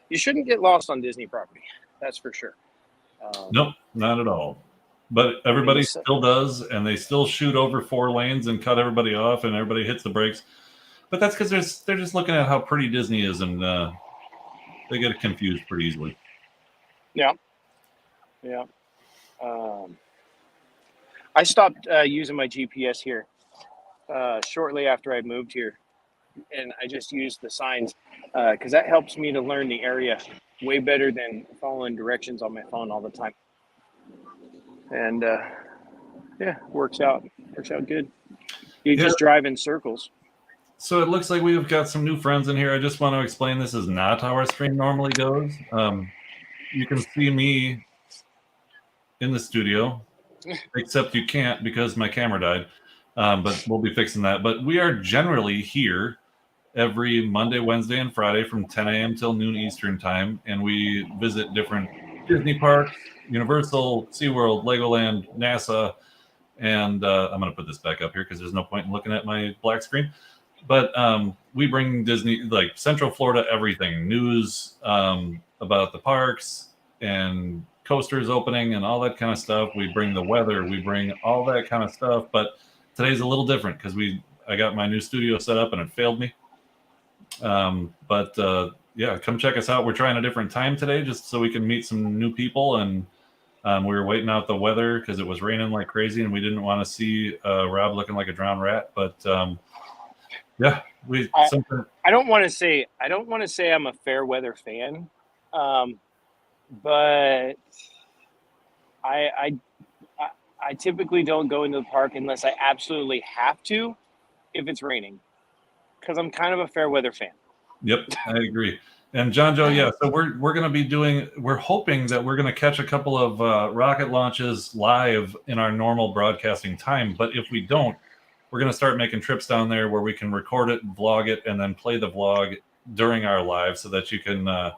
You shouldn't get lost on Disney property, that's for sure. Nope, not at all. But everybody still does, and they still shoot over 4 lanes and cut everybody off, and everybody hits the brakes. But that's because they're just looking at how pretty Disney is, and they get confused pretty easily. Yeah. I stopped using my GPS here shortly after I moved here, and I just used the signs because that helps me to learn the area way better than following directions on my phone all the time. And works out good. You just drive in circles. So it looks like we've got some new friends in here. I just want to explain this is not how our stream normally goes. You can see me in the studio, except you can't because my camera died. But we'll be fixing that. But we are generally here every Monday, Wednesday, and Friday from 10 a.m. till noon Eastern time. And we visit different Disney parks, Universal, SeaWorld, Legoland, NASA. And I'm going to put this back up here because there's no point in looking at my black screen. But we bring Disney, like Central Florida, everything news about the parks and coasters opening and all that kind of stuff. We bring the weather, we bring all that kind of stuff. But today's a little different because I got my new studio set up and it failed me. But yeah, come check us out. We're trying a different time today just so we can meet some new people. And we were waiting out the weather because it was raining like crazy and we didn't want to see Rob looking like a drowned rat. But yeah, I don't want to say I'm a fair weather fan, but I typically don't go into the park unless I absolutely have to if it's raining, because I'm kind of a fair weather fan. Yep, I agree. And John Joe, yeah, so we're going to be we're hoping that we're going to catch a couple of rocket launches live in our normal broadcasting time. But if we don't, we're going to start making trips down there where we can record it, vlog it, and then play the vlog during our live so that you can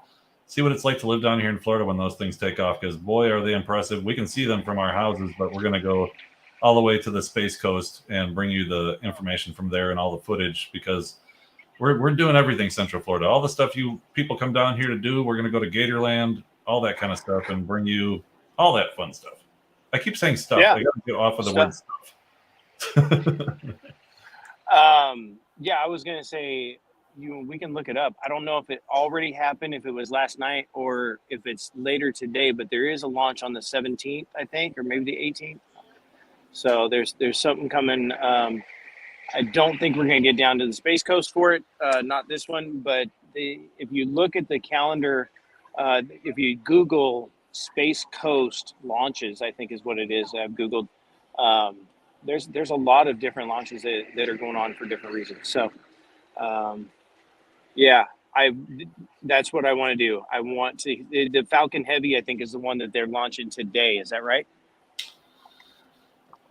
see what it's like to live down here in Florida when those things take off. Because boy, are they impressive. We can see them from our houses, but we're going to go all the way to the Space Coast and bring you the information from there and all the footage because we're doing everything Central Florida. All the stuff you people come down here to do, we're going to go to Gatorland, all that kind of stuff, and bring you all that fun stuff. I keep saying stuff. Yeah. I got to get off of the word stuff. Yeah, I was gonna say we can look it up. I don't know if it already happened, if it was last night, or if it's later today. But there is a launch on the 17th, I think, or maybe the 18th. So there's something coming. I don't think we're gonna get down to the Space Coast for it. Not this one, but if you look at the calendar, if you Google Space Coast launches, I think is what it is. I've Googled. There's a lot of different launches that are going on for different reasons. So, yeah, that's what I want to do. I want to the Falcon Heavy. I think is the one that they're launching today. Is that right?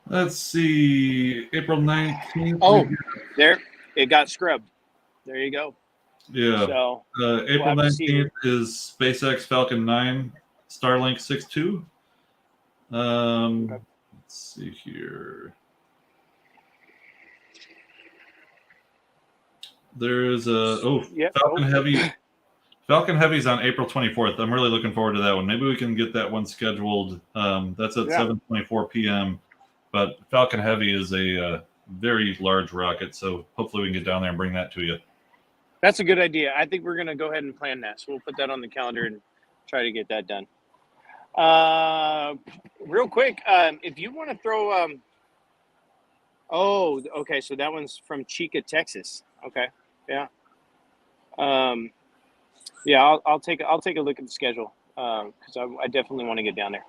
Let's see, April 19th. Oh, there it got scrubbed. There you go. Yeah. So April 19th is SpaceX Falcon 9 Starlink 6.2. Okay. Let's see here. There's Falcon Heavy. Falcon Heavy's on April 24th. I'm really looking forward to that one. Maybe we can get that one scheduled. That's at 7:24 p.m. But Falcon Heavy is a very large rocket, so hopefully we can get down there and bring that to you. That's a good idea. I think we're going to go ahead and plan that. So we'll put that on the calendar and try to get that done. Real quick, if you want to throw okay, so that one's from Chica, Texas. Okay. Yeah. Yeah, I'll take a look at the schedule because I definitely want to get down there.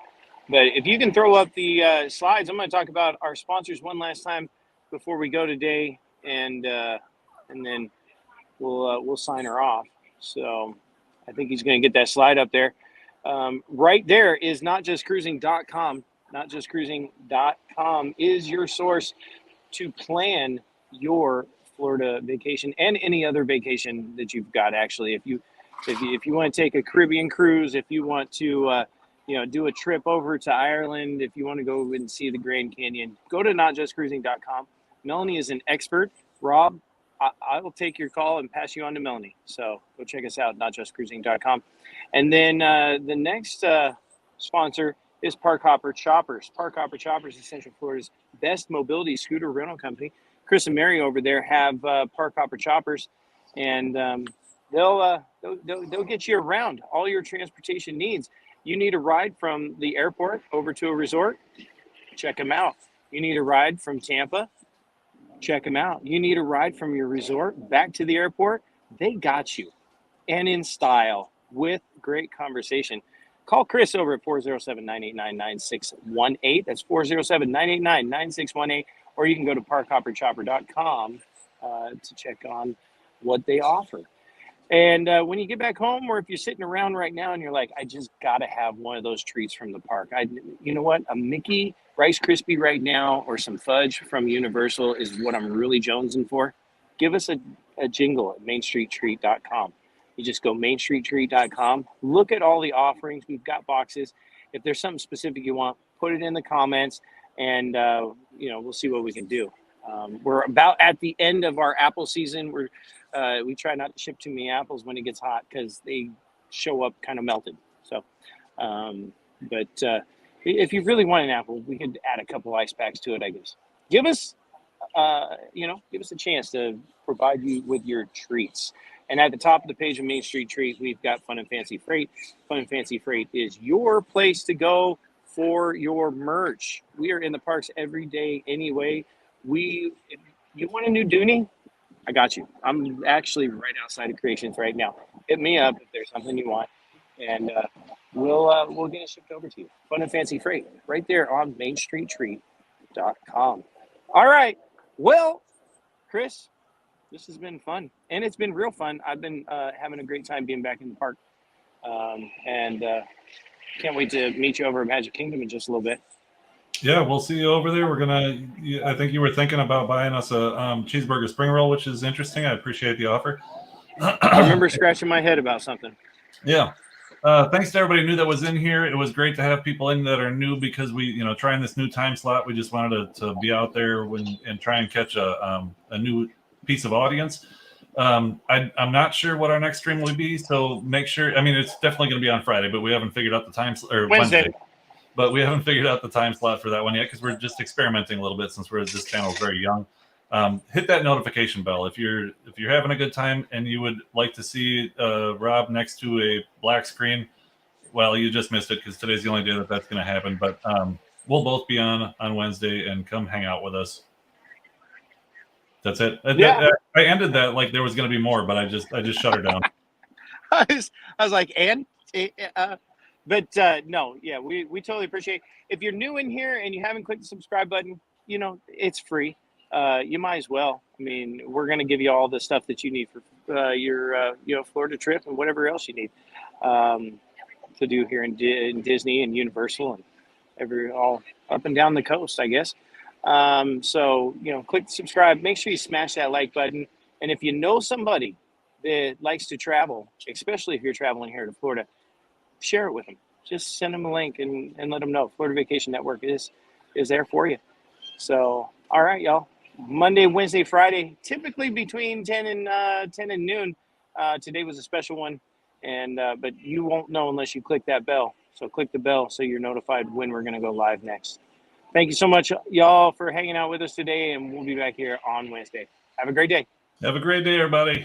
But if you can throw up the slides, I'm going to talk about our sponsors one last time before we go today, and then we'll sign her off. So I think he's going to get that slide up there. Right there is notjustcruising.com. Notjustcruising.com is your source to plan your Florida vacation and any other vacation that you've got. Actually, if you want to take a Caribbean cruise, if you want to do a trip over to Ireland, if you want to go and see the Grand Canyon, go to notjustcruising.com. Melanie is an expert. Rob, I will take your call and pass you on to Melanie. So go check us out, notjustcruising.com. And then the next sponsor is Park Hopper Choppers. Park Hopper Choppers is Central Florida's best mobility scooter rental company. Chris and Mary over there have Park Hopper Choppers, and they'll get you around all your transportation needs. You need a ride from the airport over to a resort? Check them out. You need a ride from Tampa? Check them out. You need a ride from your resort back to the airport? They got you, and in style with great conversation. Call Chris over at 407-989-9618. That's 407-989-9618. Or you can go to parkhopperchopper.com to check on what they offer. And when you get back home, or if you're sitting around right now and you're like, I just got to have one of those treats from the park. You know what? A Mickey Rice Krispie right now or some fudge from Universal is what I'm really jonesing for. Give us a jingle at mainstreettreat.com. You just go mainstreettreat.com. Look at all the offerings. We've got boxes. If there's something specific you want, put it in the comments, and we'll see what we can do. We're about at the end of our apple season. We try not to ship too many apples when it gets hot because they show up kind of melted. So, but if you really want an apple, we could add a couple ice packs to it, I guess. Give us a chance to provide you with your treats. And at the top of the page of Main Street Treat, we've got Fun and Fancy Freight. Fun and Fancy Freight is your place to go for your merch. We are in the parks every day anyway. If you want a new Dooney? I got you. I'm actually right outside of Creations right now. Hit me up if there's something you want, and we'll get it shipped over to you. Fun and Fancy Freight, right there on MainStreetTreat.com. All right. Well, Chris, this has been fun, and it's been real fun. I've been having a great time being back in the park, and can't wait to meet you over at Magic Kingdom in just a little bit. Yeah, we'll see you over there. I think you were thinking about buying us a cheeseburger spring roll, which is interesting. I appreciate the offer. I remember scratching my head about something. Yeah. Thanks to everybody new that was in here. It was great to have people in that are new because we, trying this new time slot, we just wanted to be out there and try and catch a new piece of audience. I'm not sure what our next stream will be, so make sure. I mean, it's definitely going to be on Friday, but we haven't figured out the time or Wednesday. But we haven't figured out the time slot for that one yet because we're just experimenting a little bit since this channel is very young. Hit that notification bell if you're having a good time and you would like to see Rob next to a black screen. Well, you just missed it because today's the only day that's going to happen. But we'll both be on Wednesday and come hang out with us. That's it. Yeah. I ended that like there was going to be more, but I just shut her down. I was like, no, yeah, we totally appreciate it. If you're new in here and you haven't clicked the subscribe button, it's free. You might as well. I mean, we're going to give you all the stuff that you need for your Florida trip and whatever else you need to do here in Disney and Universal and all up and down the coast, I guess. So click subscribe. Make sure you smash that like button. And if you know somebody that likes to travel, especially if you're traveling here to Florida, share it with them. Just send them a link and let them know Florida Vacation Network is there for you. So, all right, y'all. Monday, Wednesday, Friday, typically between 10 and noon. Today was a special one, but you won't know unless you click that bell. So click the bell so you're notified when we're going to go live next. Thank you so much, y'all, for hanging out with us today, and we'll be back here on Wednesday. Have a great day. Have a great day, everybody.